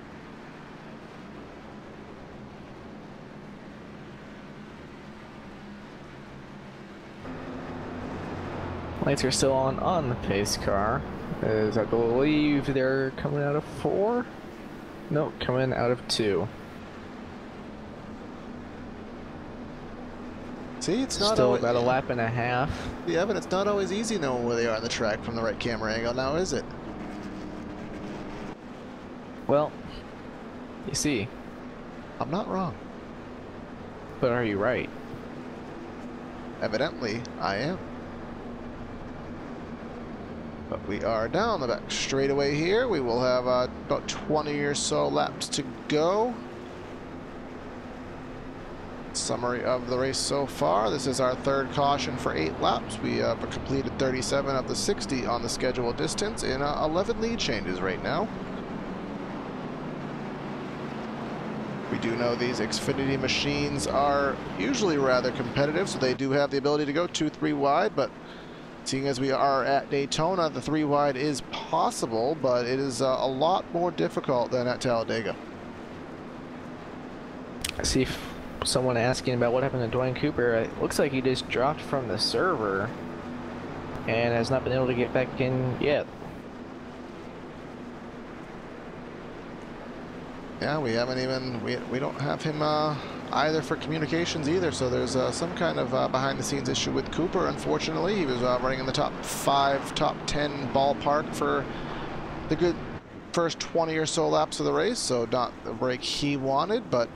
Lights are still on the pace car, as I believe they're coming out of 4. Nope, coming out of 2. See, it's not still always, about a lap and a half. Yeah, but it's not always easy knowing where they are on the track from the right camera angle now, is it? Well, you see. I'm not wrong. But are you right? Evidently, I am. But we are down the back straightaway here. We will have about 20 or so laps to go. Summary of the race so far. This is our third caution for 8 laps. We have completed 37 of the 60 on the scheduled distance in 11 lead changes right now. We do know these Xfinity machines are usually rather competitive, so they do have the ability to go 2-3 wide, but seeing as we are at Daytona, the 3 wide is possible, but it is a lot more difficult than at Talladega. I see someone asking about what happened to Dwayne Cooper. It looks like he just dropped from the server and has not been able to get back in yet. Yeah, we haven't even, we don't have him either for communications either, so there's some kind of behind the scenes issue with Cooper, unfortunately. He was running in the top 5, top 10 ballpark for the good first 20 or so laps of the race, so not the break he wanted, but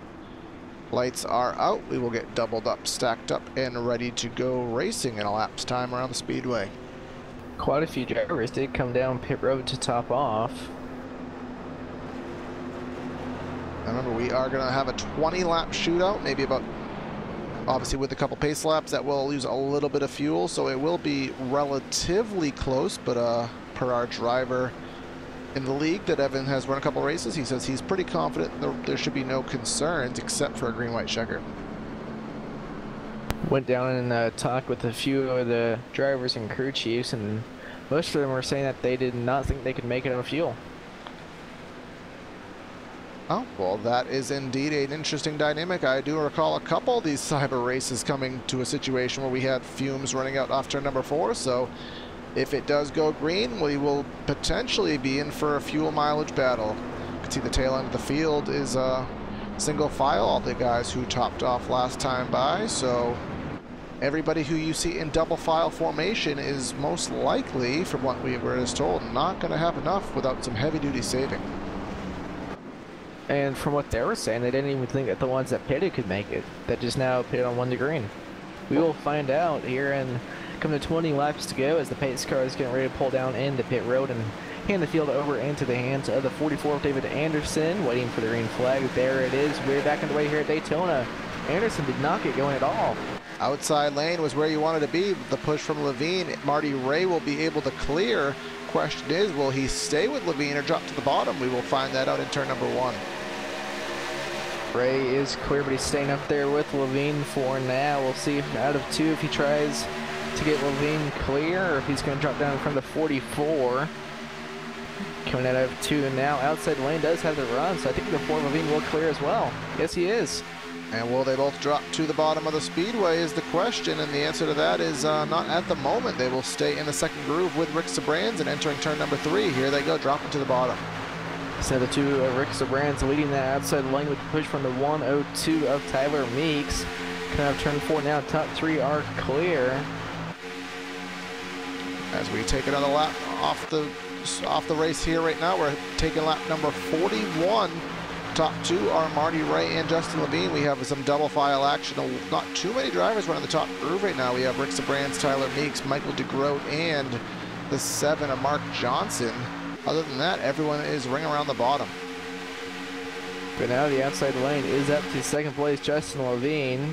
lights are out. We will get doubled up, stacked up, and ready to go racing in a lap's time around the speedway. Quite a few drivers did come down pit road to top off. Remember, we are going to have a 20-lap shootout, maybe about, obviously with a couple pace laps, that will use a little bit of fuel, so it will be relatively close, but per our driver in the league that Evan has run a couple races, he says he's pretty confident there should be no concerns except for a green-white checker. Went down and talked with a few of the drivers and crew chiefs, and Most of them were saying that they did not think they could make it on fuel. Oh, well, that is indeed an interesting dynamic. I do recall a couple of these cyber races coming to a situation where we had fumes running out off turn number 4, so if it does go green, we will potentially be in for a fuel mileage battle. You can see the tail end of the field is single file, all the guys who topped off last time by, so everybody who you see in double file formation is most likely, from what we were just told, not going to have enough without some heavy-duty saving. And from what they were saying, they didn't even think that the ones that pitted could make it. That just now pitted on 1 to green. We will find out here in come to 20 laps to go as the pace car is getting ready to pull down into pit road and hand the field over into the hands of the 44 David Anderson, waiting for the green flag. There it is. We're back underway here at Daytona. Anderson did not get going at all. Outside lane was where you wanted to be. The push from Levine. Marty Ray will be able to clear. Question is, will he stay with Levine or drop to the bottom? We will find that out in turn number 1. Ray is clear, but he's staying up there with Levine for now. We'll see if out of 2 if he tries to get Levine clear or if he's going to drop down in front of the 44. Coming out of 2 now. Outside lane does have the run, so I think the 4 Levine will clear as well. Yes, he is. And will they both drop to the bottom of the speedway is the question, and the answer to that is not at the moment. They will stay in the second groove with Rick Sabrands and entering turn number 3. Here they go, dropping to the bottom. So the 2 Rick Sabrands leading that outside lane with the push from the 102 of Tyler Meeks. Coming out of turn 4 now, top 3 are clear. As we take another lap off the race here right now, we're taking lap number 41. Top 2 are Marty Ray and Justin Levine. We have some double file action. Not too many drivers running the top groove right now. We have Rick Sabrands, Tyler Meeks, Michael DeGroat, and the 7 of Mark Johnson. Other than that, everyone is ring around the bottom. But now the outside lane is up to second place, Justin Levine.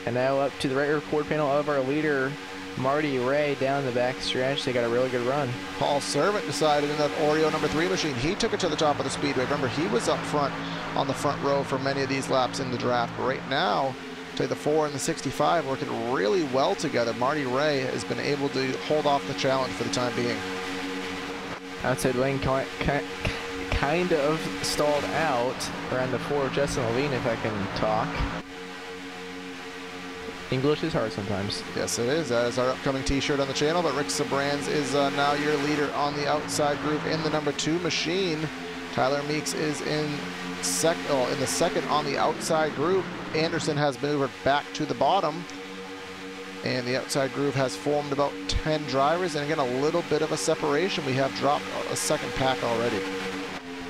And now up to the right rear quarter panel of our leader, Marty Ray, down the back stretch. They got a really good run. Paul Servant decided in that Oreo number 3 machine. He took it to the top of the speedway. Remember, he was up front on the front row for many of these laps in the draft. But right now, say the 4 and the 65 working really well together. Marty Ray has been able to hold off the challenge for the time being. Outside lane kind of stalled out around the 4 of Justin Levine, if I can talk. English is hard sometimes. Yes, it is. That is our upcoming t-shirt on the channel, but Rick Sabrands is now your leader on the outside group in the number 2 machine. Tyler Meeks is in the second on the outside group. Anderson has maneuvered back to the bottom. And the outside groove has formed about 10 drivers, and again, a little bit of a separation. We have dropped a second pack already.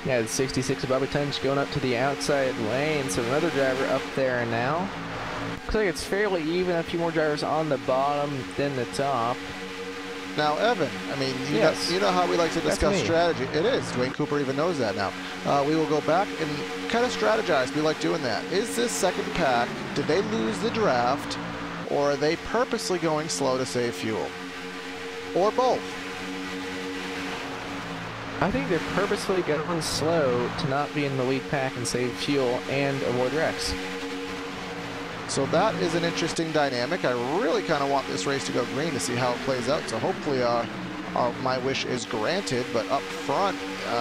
Yeah, the 66 of Bobby Tunch going up to the outside lane, so another driver up there now. Looks like it's fairly even, a few more drivers on the bottom than the top. Now, Evan, I mean, you know how we like to discuss strategy. It is. Dwayne Cooper even knows that now. We will go back and kind of strategize. We like doing that. Is this second pack, did they lose the draft? Or are they purposely going slow to save fuel? Or both? I think they're purposely going slow to not be in the lead pack and save fuel and avoid wrecks. So that is an interesting dynamic. I really kind of want this race to go green to see how it plays out. So hopefully my wish is granted. But up front,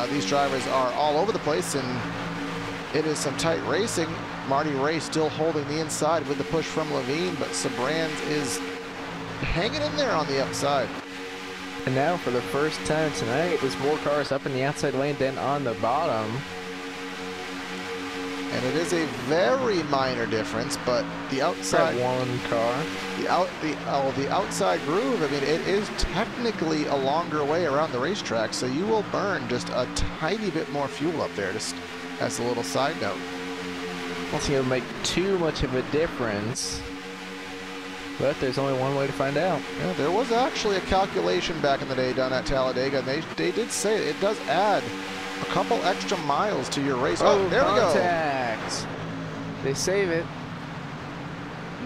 these drivers are all over the place, and it is some tight racing. Marty Ray still holding the inside with the push from Levine, but Sabrands is hanging in there on the outside. And now for the first time tonight, there's more cars up in the outside lane than on the bottom. And it is a very minor difference, but the outside one car, the outside groove, I mean, it is technically a longer way around the racetrack, so you will burn just a tiny bit more fuel up there, just as a little side note. I don't think it'll make too much of a difference, but there's only one way to find out. Yeah, there was actually a calculation back in the day done at Talladega, and they did say it does add a couple extra miles to your race. Oh, there we go. They save it.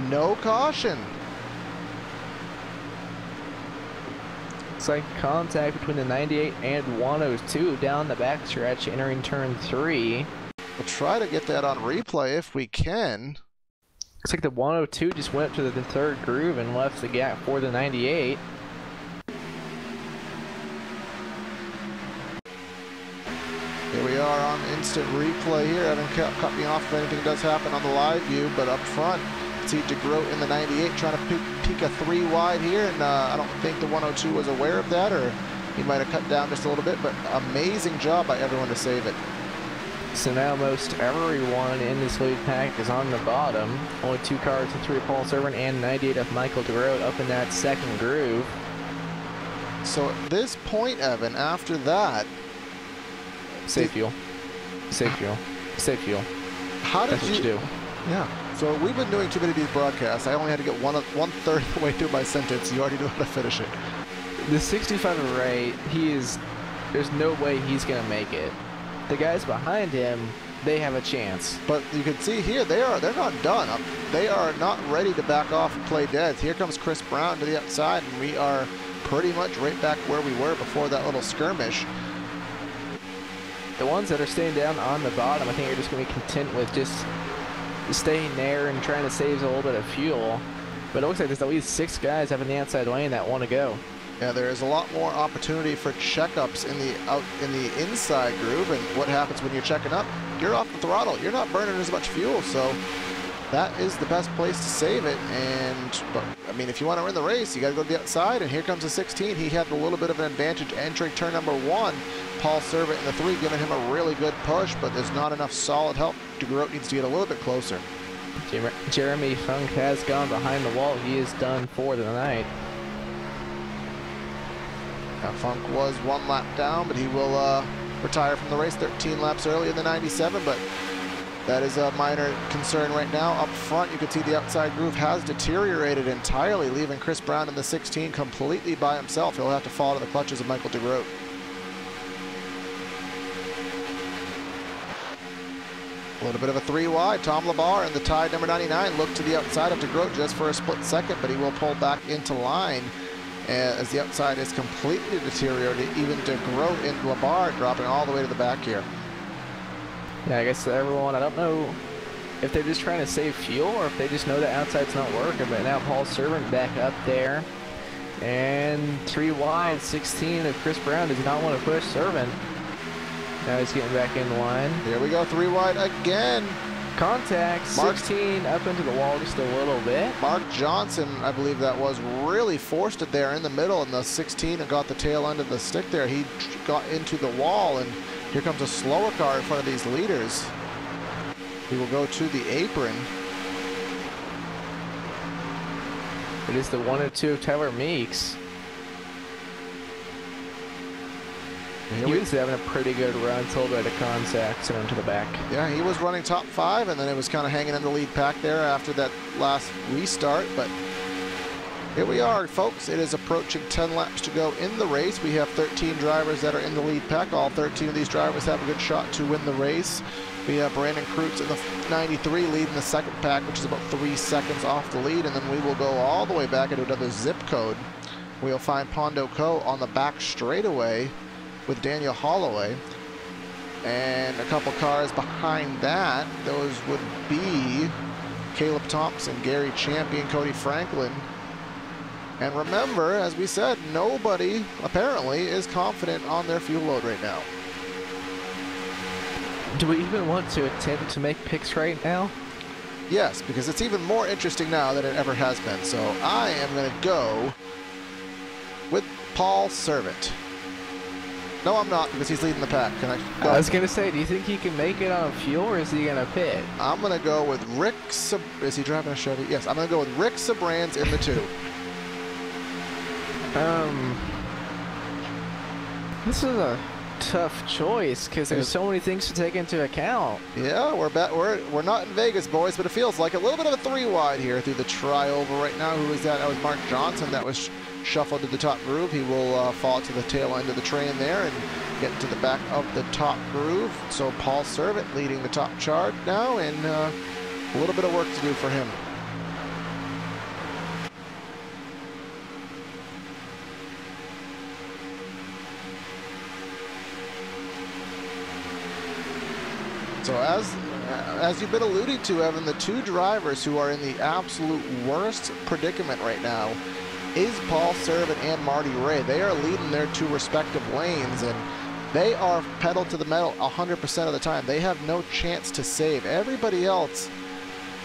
No caution. It's like contact between the 98 and 102 down the backstretch entering turn 3. We'll try to get that on replay if we can. Looks like the 102 just went up to the third groove and left the gap for the 98. we are on instant replay here. Evan cut me off if anything does happen on the live view, but up front, see DeGroat in the 98 trying to peek a 3 wide here, and I don't think the 102 was aware of that, or he might have cut down just a little bit, but amazing job by everyone to save it. So now most everyone in this lead pack is on the bottom. Only 2 cars and 3 Paul Servant and 98 of Michael DeGroat up in that second groove. So at this point, Evan, after that, save fuel, save fuel, save fuel. How did That's what you do? Yeah. So we've been doing too many of these broadcasts. I only had to get one-third of the way through my sentence. You already know how to finish it. The 65 of Ray, there's no way he's gonna make it. The guys behind him, they have a chance. But you can see here, they're not done. They are not ready to back off and play dead. Here comes Chris Brown to the outside, and we are pretty much right back where we were before that little skirmish. The ones that are staying down on the bottom, I think are just going to be content with just staying there and trying to save a little bit of fuel. But it looks like there's at least 6 guys up in the outside lane that want to go. Yeah, there is a lot more opportunity for checkups in the inside groove, and what happens when you're checking up? You're off the throttle. You're not burning as much fuel, so that is the best place to save it. But I mean, if you want to win the race, you got to go to the outside, and here comes the 16. He had a little bit of an advantage entering turn number 1. Paul Servant in the 3 giving him a really good push, but there's not enough solid help. DeGroat needs to get a little bit closer. Jeremy Funk has gone behind the wall. He is done for the night. Now, Funk was 1 lap down, but he will retire from the race 13 laps early in the 97, but that is a minor concern right now. Up front, you can see the outside groove has deteriorated entirely, leaving Chris Brown in the 16 completely by himself. He'll have to fall to the clutches of Michael DeGroat. A little bit of a 3 wide. Tom Labar in the tie number 99 looked to the outside of DeGroat just for a split second, but he will pull back into line as the outside is completely deteriorated. Even DeGroat and Labar dropping all the way to the back here. Yeah, I guess everyone, I don't know if they're just trying to save fuel or if they just know the outside's not working, but now Paul Servant back up there. And 3 wide, 16 of Chris Brown does not want to push Servant. Now he's getting back in the line. Here we go, 3 wide again. Contact, 16 up into the wall just a little bit. Mark Johnson, I believe that was, really forced it there in the middle, and the 16 and got the tail end of the stick there. He got into the wall, and here comes a slower car in front of these leaders. He will go to the apron. It is the 1 and 2 of Tyler Meeks. He was having a pretty good run until by the contact sent him to the back. Yeah, he was running top 5, and then it was kind of hanging in the lead pack there after that last restart. But here we are, folks. It is approaching 10 laps to go in the race. We have 13 drivers that are in the lead pack. All 13 of these drivers have a good shot to win the race. We have Brandon Krutz in the 93 leading the second pack, which is about 3 seconds off the lead, and then we will go all the way back into another zip code. We'll find Pondo Co on the back straightaway with Daniel Holloway, and a couple cars behind that, those would be Caleb Thompson, Gary Champion, Cody Franklin. And remember, as we said, nobody apparently is confident on their fuel load right now. Do we even want to attempt to make picks right now? Yes, because it's even more interesting now than it ever has been. So I am going to go with Paul Servant. No, I'm not, because he's leading the pack. Can I go? I was going to say, do you think he can make it on fuel, or is he going to pit? I'm going to go with Rick is he driving a Chevy? Yes, I'm going to go with Rick Sabrans in the 2. This is a tough choice, because there's so many things to take into account. Yeah, we're not in Vegas, boys, but it feels like a little bit of a 3 wide here through the trioval right now. Who is that? That was Mark Johnson. That was shuffled to the top groove. He will fall to the tail end of the train there and get to the back of the top groove. So Paul Servant leading the top chart now, and a little bit of work to do for him. So as you've been alluding to, Evan, the 2 drivers who are in the absolute worst predicament right now is Paul Servant and Marty Ray. They are leading their 2 respective lanes, and they are pedal to the metal 100% of the time. They have no chance to save. Everybody else,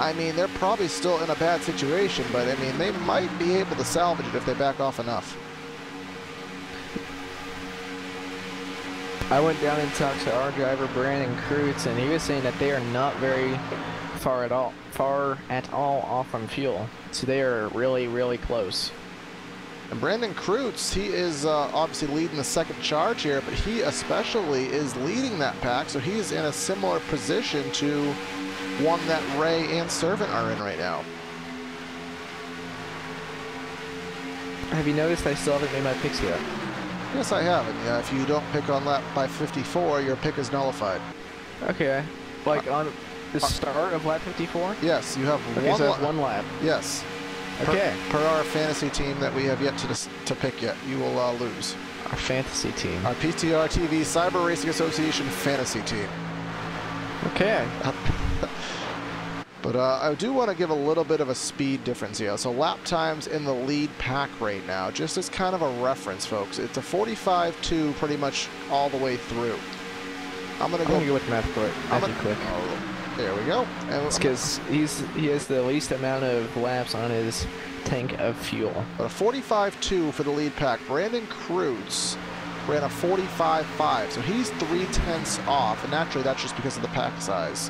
I mean, they're probably still in a bad situation, but I mean, they might be able to salvage it if they back off enough. I went down and talked to our driver, Brandon Krutz, and he was saying that they are not very far at all off on fuel. So they are really, really close. And Brandon Krutz, he is obviously leading the second charge here, but he especially is leading that pack, so he's in a similar position to one that Ray and Servant are in right now. Have you noticed I still haven't made my picks yet? Yes, I have. And if you don't pick on lap by 54, your pick is nullified. Okay. Like on the start of lap 54? Yes, you have okay, so that's one lap. Yes. Okay. Per our fantasy team that we have yet to pick yet, you will lose. Our fantasy team. Our PTR TV Cyber Racing Association fantasy team. Okay. But I do want to give a little bit of a speed difference here. So lap times in the lead pack right now, just as kind of a reference, folks. It's a 45.2 pretty much all the way through. I'm gonna go with Matthew quick. Oh, there we go. And it's because he has the least amount of laps on his tank of fuel. But a 45.2 for the lead pack. Brandon Krutz ran a 45.5, so he's 0.3 off, and naturally that's just because of the pack size.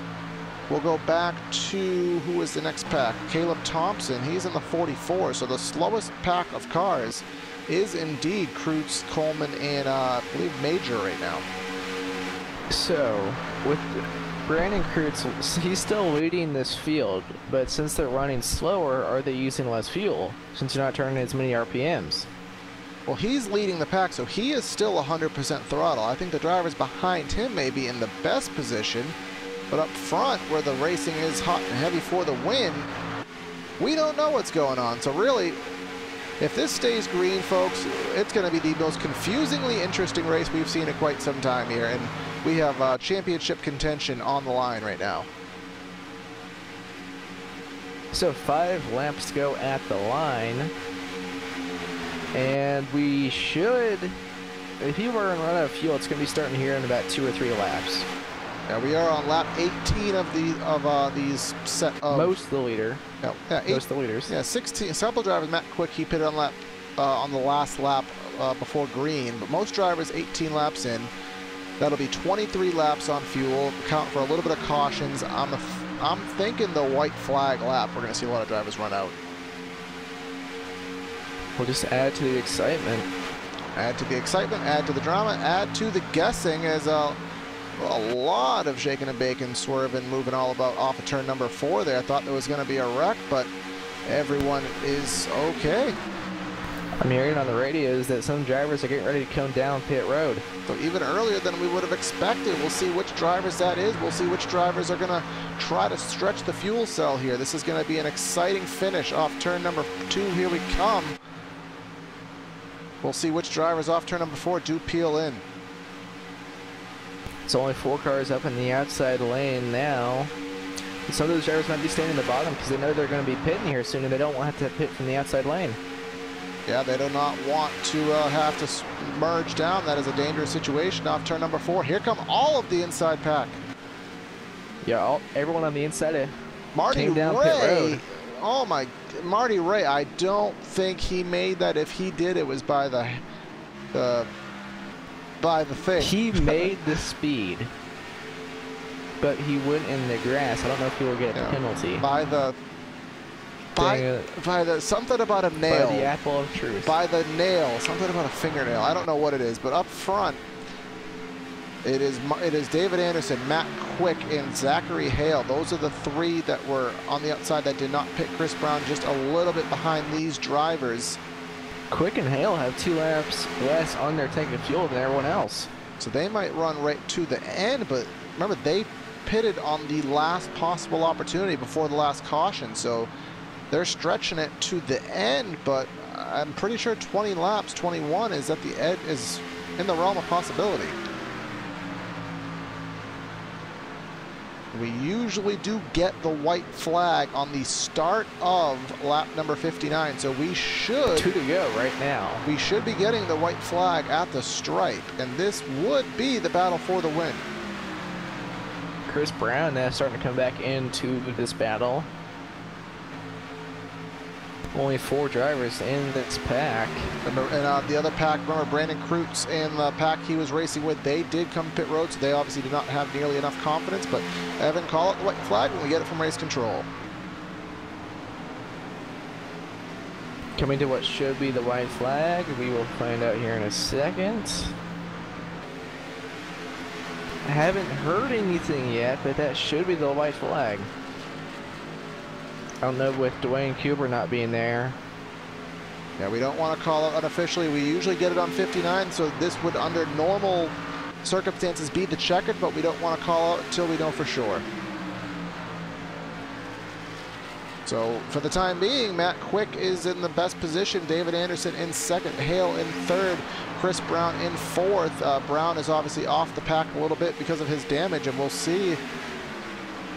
We'll go back to, who is the next pack? Caleb Thompson, he's in the 44, so the slowest pack of cars is indeed Krutz, Coleman, and I believe Major right now. So, with Brandon Krutz, he's still leading this field, but since they're running slower, are they using less fuel, since you're not turning as many RPMs? Well, he's leading the pack, so he is still 100% throttle. I think the drivers behind him may be in the best position, but up front, where the racing is hot and heavy for the win, we don't know what's going on. So really, if this stays green, folks, it's going to be the most confusingly interesting race we've seen in quite some time here. And we have championship contention on the line right now. So 5 laps to go at the line. And we should, if you were to run out of fuel, it's going to be starting here in about 2 or 3 laps. Yeah, we are on lap 18 of these set of... Most of the leader. Yeah, most of the leaders. Yeah, 16. Several drivers, Matt Quick, he pitted on the last lap before green, but most drivers 18 laps in. That'll be 23 laps on fuel. Count for a little bit of cautions. I'm thinking the white flag lap, we're going to see a lot of drivers run out. We'll just add to the excitement. Add to the excitement, add to the drama, add to the guessing as a lot of shaking and baking, swerving, moving all about off of turn number 4 there. I thought there was going to be a wreck, but everyone is okay. I'm hearing on the radios that some drivers are getting ready to come down pit road. So even earlier than we would have expected. We'll see which drivers that is. We'll see which drivers are going to try to stretch the fuel cell here. This is going to be an exciting finish off turn number 2. Here we come. We'll see which drivers off turn number 4 do peel in. It's only 4 cars up in the outside lane now. And some of those drivers might be staying in the bottom because they know they're going to be pitting here soon and they don't want to have to pit from the outside lane. Yeah, they do not want to have to merge down. That is a dangerous situation off turn number 4. Here come all of the inside pack. Yeah, everyone on the inside Marty came down Ray, pit road. Oh my, Marty Ray, I don't think he made that. If he did, it was by the thing. He made the speed, but he went in the grass. I don't know if he will get a penalty. By the something about a nail. By the apple of truth. By the nail, something about a fingernail. I don't know what it is, but up front, it is David Anderson, Matt Quick, and Zachary Hale. Those are the 3 that were on the outside that did not pit. Chris Brown just a little bit behind these drivers. Quick and Hale have 2 laps less on their tank of fuel than everyone else. So they might run right to the end, but remember, they pitted on the last possible opportunity before the last caution, so they're stretching it to the end, but I'm pretty sure 20 laps, 21 is at the end, is in the realm of possibility. We usually do get the white flag on the start of lap number 59, so we should... 2 to go right now. We should be getting the white flag at the stripe, and this would be the battle for the win. Chris Brown now starting to come back into this battle. Only 4 drivers in this pack. And the other pack, remember Brandon Krutz and the pack he was racing with, they did come pit road, so they obviously did not have nearly enough confidence, but Evan, call it the white flag when we get it from race control. Coming to what should be the white flag. We will find out here in a second. I haven't heard anything yet, but that should be the white flag. I don't know with Dwayne Cooper not being there. Yeah, we don't want to call it unofficially. We usually get it on 59, so this would, under normal circumstances, be the checkered, but we don't want to call it until we know for sure. So for the time being, Matt Quick is in the best position. David Anderson in second, Hale in third, Chris Brown in fourth. Brown is obviously off the pack a little bit because of his damage, and we'll see.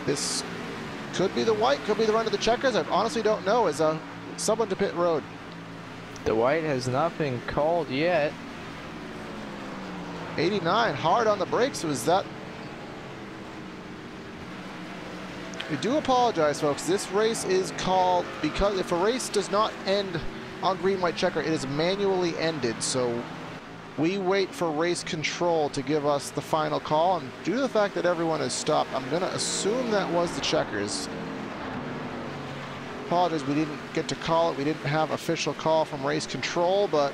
This could be the white, could be the run to the checkers. I honestly don't know. As someone to pit road. The white has not been called yet. 89, hard on the brakes. Was that? We do apologize, folks. This race is called, because if a race does not end on green, white, checker, it is manually ended. So we wait for race control to give us the final call, and due to the fact that everyone has stopped, I'm going to assume that was the checkers. Apologize, we didn't get to call it. We didn't have official call from race control, but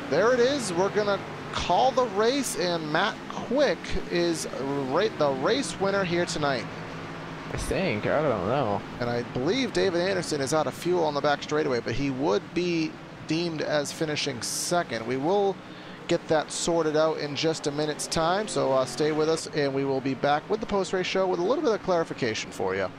there it is. We're going to call the race, and Matt Quick is the race winner here tonight. I think. I don't know. And I believe David Anderson is out of fuel on the back straightaway, but he would be deemed as finishing second. We will get that sorted out in just a minute's time, so stay with us, and we will be back with the post-race show with a little bit of clarification for you.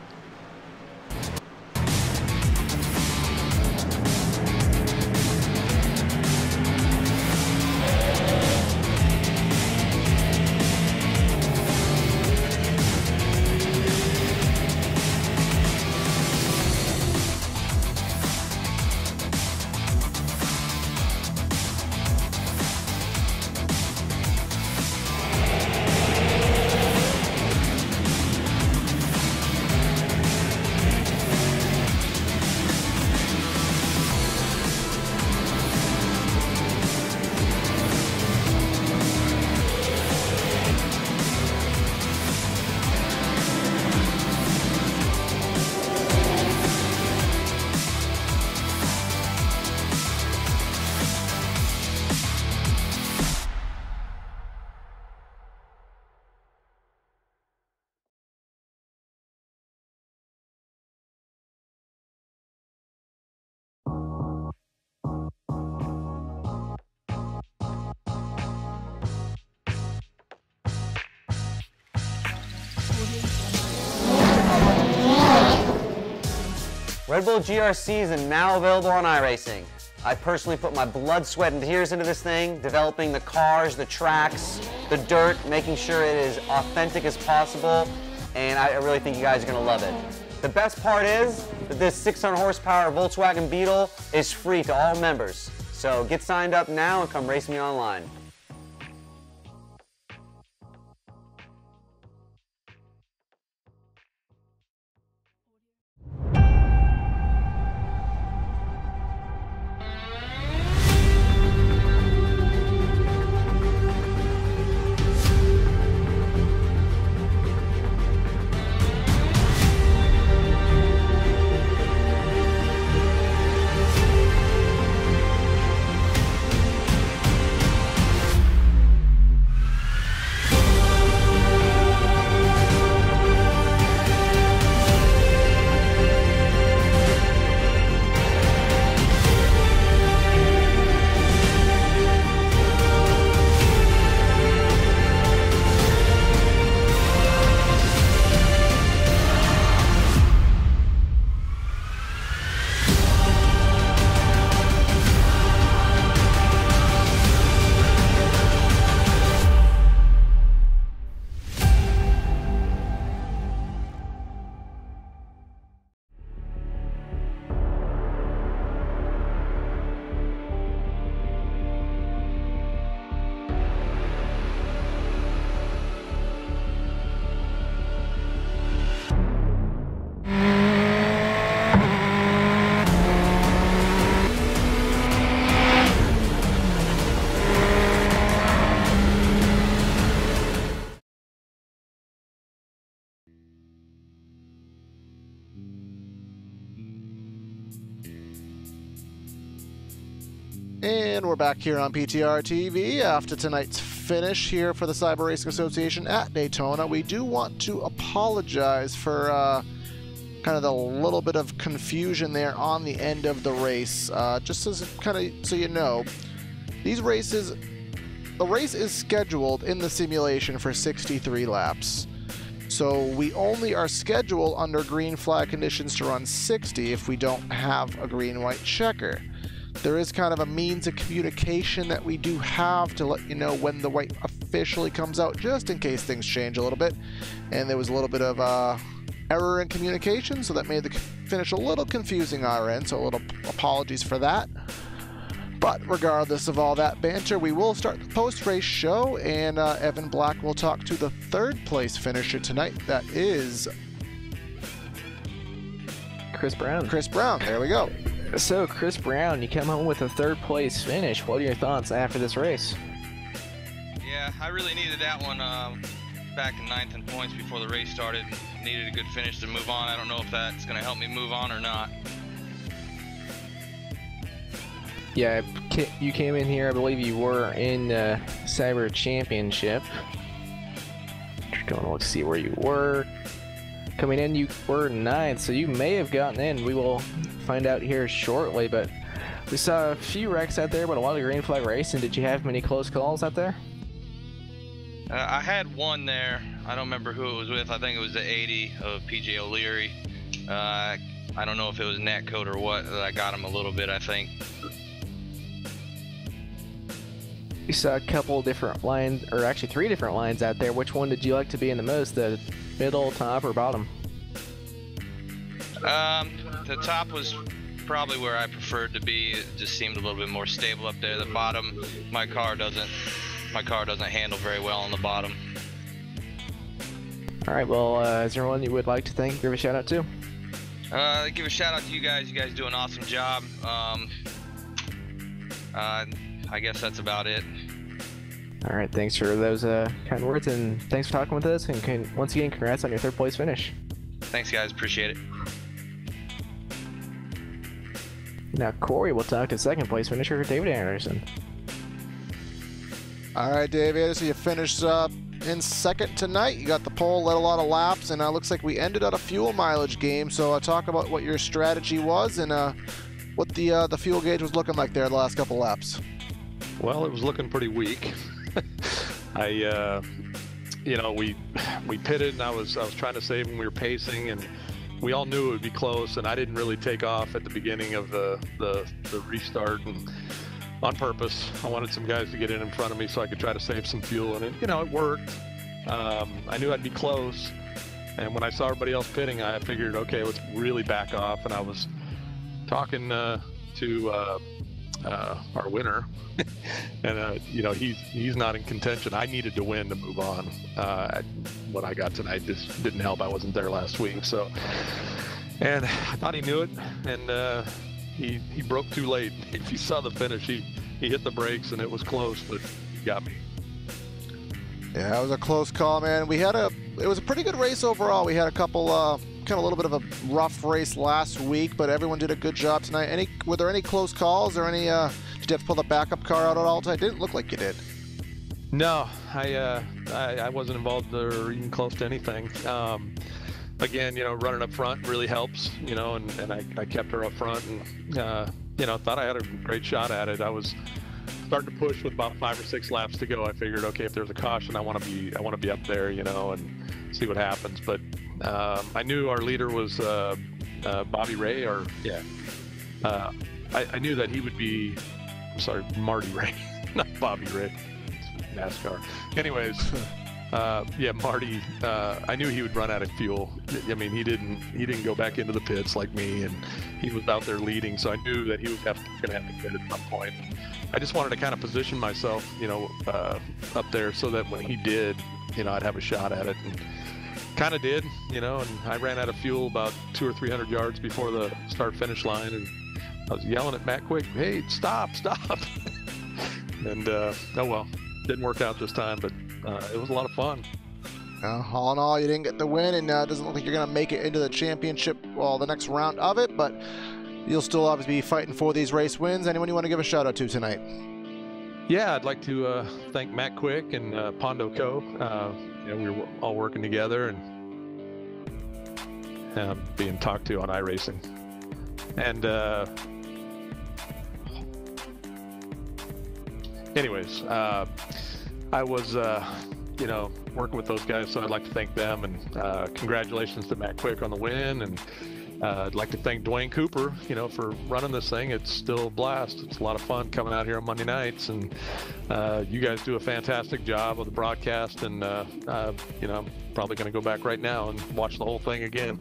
Red Bull GRCs are now available on iRacing. I personally put my blood, sweat, and tears into this thing, developing the cars, the tracks, the dirt, making sure it is authentic as possible, and I really think you guys are going to love it. The best part is that this 600 horsepower Volkswagen Beetle is free to all members. So get signed up now and come race me online. And we're back here on PTR TV after tonight's finish here for the Cyber Racing Association at Daytona. We do want to apologize for kind of the little bit of confusion there on the end of the race. Just as kind of so you know, these races, the race is scheduled in the simulation for 63 laps. So we only are scheduled under green flag conditions to run 60 if we don't have a green-white checker. There is kind of a means of communication that we do have to let you know when the white officially comes out, just in case things change a little bit. And there was a little bit of error in communication, so that made the finish a little confusing our end, so a little apologies for that. But regardless of all that banter, we will start the post-race show, and Evan Black will talk to the third place finisher tonight. That is Chris Brown. Chris Brown, there we go. So, Chris Brown, you come home with a third place finish. What are your thoughts after this race? Yeah, I really needed that one back in 9th in points before the race started. Needed a good finish to move on. I don't know if that's going to help me move on or not. Yeah, you came in here, I believe you were in Cyber Championship. Just going to look to see where you were. Coming in, you were 9th, so you may have gotten in. We will find out here shortly, but we saw a few wrecks out there, but a lot of green flag racing. Did you have many close calls out there? I had one there. I don't remember who it was with. I think it was the 80 of PJ O'Leary. I don't know if it was Netcode or what. I got him a little bit, I think. You saw a couple different lines, or actually 3 different lines out there. Which one did you like to be in the most, the middle, top, or bottom? The top was probably where I preferred to be. It just seemed a little bit more stable up there. The bottom, my car doesn't handle very well on the bottom. All right, well, is there anyone you would like to thank, give a shout out to? Give a shout out to you guys. You guys do an awesome job. I guess that's about it. All right, thanks for those kind words, and thanks for talking with us, and once again, congrats on your third place finish. Thanks, guys. Appreciate it. Now, Corey will talk to second place finisher David Anderson. All right, Dave Anderson, you finished in second tonight. You got the pole, led a lot of laps, and looks like we ended on a fuel mileage game. So talk about what your strategy was and what the fuel gauge was looking like there the last couple laps. Well, it was looking pretty weak. You know, we pitted, and I was trying to save when we were pacing, and we all knew it would be close, and I didn't really take off at the beginning of the restart, and on purpose. I wanted some guys to get in front of me so I could try to save some fuel, and it worked. I knew I'd be close, and when I saw everybody else pitting, I figured, okay, let's really back off, and I was talking to our winner, and he's not in contention. I needed to win to move on. What I got tonight just didn't help. I wasn't there last week, and I thought he knew it, and he broke too late. If you saw the finish, he hit the brakes, and it was close, but he got me. Yeah, it was a close call, man. It was a pretty good race overall. We had a couple kind of a little bit of a rough race last week, but everyone did a good job tonight. Were there any close calls or any did you have to pull the backup car out at all tonight? It didn't look like you did. No, I wasn't involved or even close to anything. Again, running up front really helps, and I kept her up front, and thought I had a great shot at it. I was starting to push with about 5 or 6 laps to go. I figured, okay, if there's a caution, I want to be up there, and see what happens. But I knew our leader was Bobby Ray, I knew that he would be, Marty Ray, not Bobby Ray, NASCAR. Anyways, Marty, I knew he would run out of fuel. I mean, he didn't go back into the pits like me, and he was out there leading, so I knew that he was going to have to pit at some point. I just wanted to kind of position myself, up there so that when he did, I'd have a shot at it, and kind of did, and I ran out of fuel about 200 or 300 yards before the start-finish line, and I was yelling at Matt Quick, "Hey, stop!" And oh well, didn't work out this time, but it was a lot of fun. All in all, you didn't get the win, and it doesn't look like you're going to make it into the championship, the next round of it, but you'll still obviously be fighting for these race wins. Anyone you want to give a shout out to tonight? Yeah, I'd like to thank Matt Quick and Pondo Co. We were all working together and being talked to on iRacing. And anyways, I was working with those guys, so I'd like to thank them, and congratulations to Matt Quick on the win. And I'd like to thank Dwayne Cooper, for running this thing. It's still a blast. It's a lot of fun coming out here on Monday nights, and you guys do a fantastic job of the broadcast. And I'm probably going to go back right now and watch the whole thing again.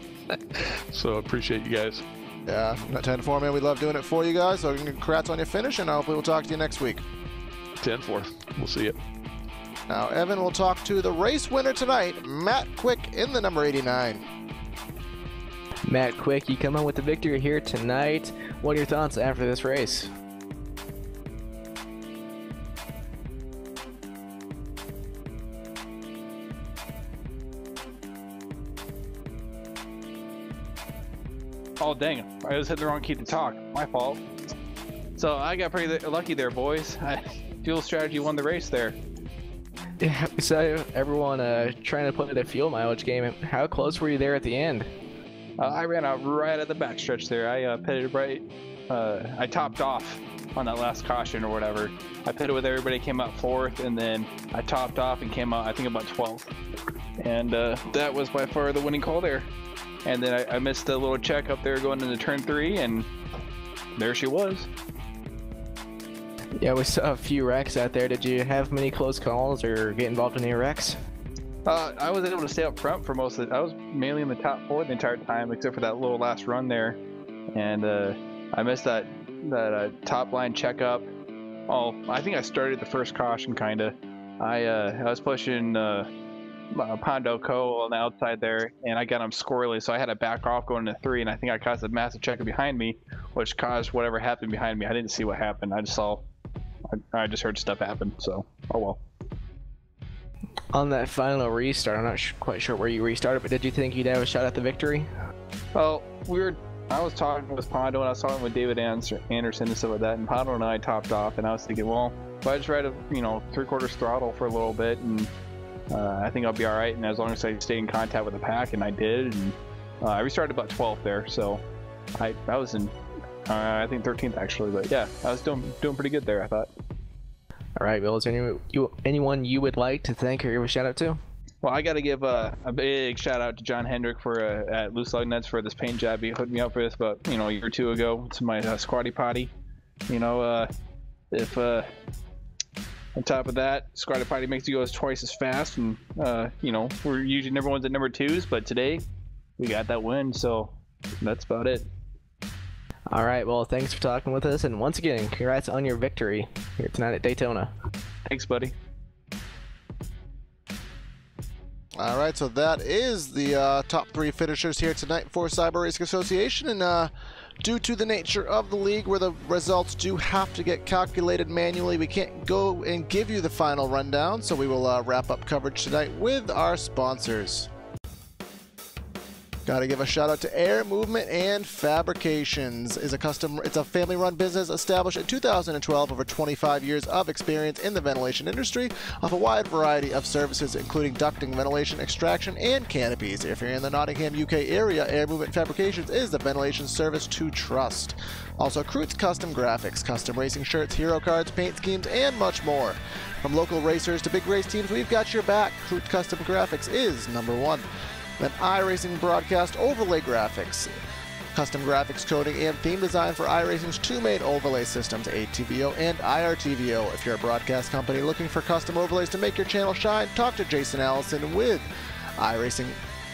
So appreciate you guys. Yeah, 10-4, man. We love doing it for you guys. So congrats on your finish, and hopefully we'll talk to you next week. 10-4. We'll see you. Now, Evan will talk to the race winner tonight, Matt Quick in the number 89. Matt Quick, you come on with the victory here tonight. What are your thoughts after this race? Oh, dang. I was hitting the wrong key to talk. My fault. So I got pretty lucky there, boys. Fuel strategy won the race there. Yeah, we saw everyone trying to play the fuel mileage game. How close were you there at the end? I ran out right at the backstretch there. I pitted right. I topped off on that last caution or whatever. I pitted with everybody, came out 4th, and then I topped off and came out, I think, about 12th. And that was by far the winning call there. And then I missed a little check up there going into turn 3, and there she was. Yeah, we saw a few wrecks out there. Did you have many close calls or get involved in any wrecks? I was able to stay up front for most of it. I was mainly in the top 4 the entire time, except for that little last run there. And I missed that top line checkup. Oh, I think I started the first caution, kind of. I was pushing Pondo Co. on the outside there, and I got him squirrely, so I had to back off going into 3, and I think I caused a massive checkup behind me, which caused whatever happened behind me. I didn't see what happened. I just heard stuff happen, so oh well. On that final restart, I'm not quite sure where you restarted, but did you think you'd have a shot at the victory? Well, I was talking with Pondo, and I was talking with David Anderson and stuff like that, and Pondo and I topped off, and I was thinking, well, if I just ride a 3/4 throttle for a little bit, and I think I'll be all right, and as long as I stay in contact with the pack, and I did, and I restarted about 12th there, so I was in, I think 13th actually, but yeah, I was doing pretty good there, I thought. All right, Bill, is there anyone you would like to thank or give a shout out to? Well, I got to give a big shout out to John Hendrick at Loose Lug Nets for this paint job. He hooked me up for this about a year or 2 ago. It's my squatty potty. If on top of that, squatty potty makes you go twice as fast, and we're usually number 1s and number 2s, but today we got that win, so that's about it. All right, well, thanks for talking with us, and once again, congrats on your victory here tonight at Daytona. Thanks, buddy. All right, so that is the top 3 finishers here tonight for Cyber Racing Association, and due to the nature of the league where the results do have to get calculated manually, we can't go and give you the final rundown, so we will wrap up coverage tonight with our sponsors. Got to give a shout out to Air Movement and Fabrications. It's a family-run business established in 2012, over 25 years of experience in the ventilation industry, of a wide variety of services including ducting, ventilation, extraction, and canopies. If you're in the Nottingham, UK area, Air Movement Fabrications is the ventilation service to trust. Also, Krutz Custom Graphics, custom racing shirts, hero cards, paint schemes, and much more. From local racers to big race teams, we've got your back. Krutz Custom Graphics is number 1. Then iRacing Broadcast Overlay Graphics. Custom graphics coding and theme design for iRacing's 2 main overlay systems, ATVO and IRTVO. If you're a broadcast company looking for custom overlays to make your channel shine, talk to Jason Allison with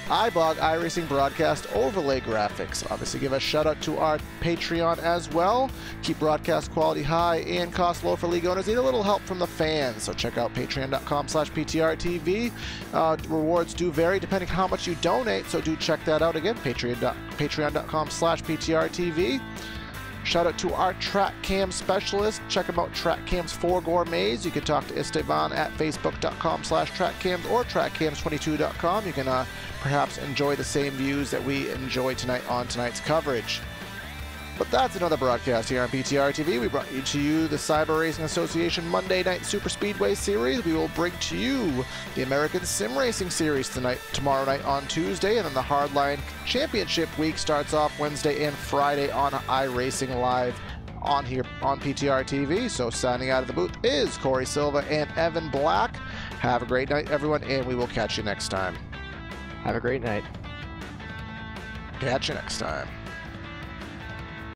iBog iRacing Broadcast Overlay Graphics. Obviously, give a shout out to our Patreon as well. Keep broadcast quality high and cost low for league owners. Need a little help from the fans, so check out patreon.com/PTRTV. Rewards do vary depending how much you donate, so do check that out again. Patreon.com/PTRTV. Shout out to our track cam specialist. Check them out, Track Cams 4 Gourmets. You can talk to Esteban at facebook.com/trackcams or trackcams22.com. You can perhaps enjoy the same views that we enjoy tonight on tonight's coverage. But that's another broadcast here on PTR TV. We brought to you the Cyber Racing Association Monday Night Super Speedway Series. We will bring to you the American Sim Racing Series tomorrow night on Tuesday, and then the Hardline Championship Week starts off Wednesday and Friday on iRacing Live on here on PTR TV. So signing out of the booth is Corey Silva and Evan Black. Have a great night, everyone, and we will catch you next time. Have a great night. Catch you next time.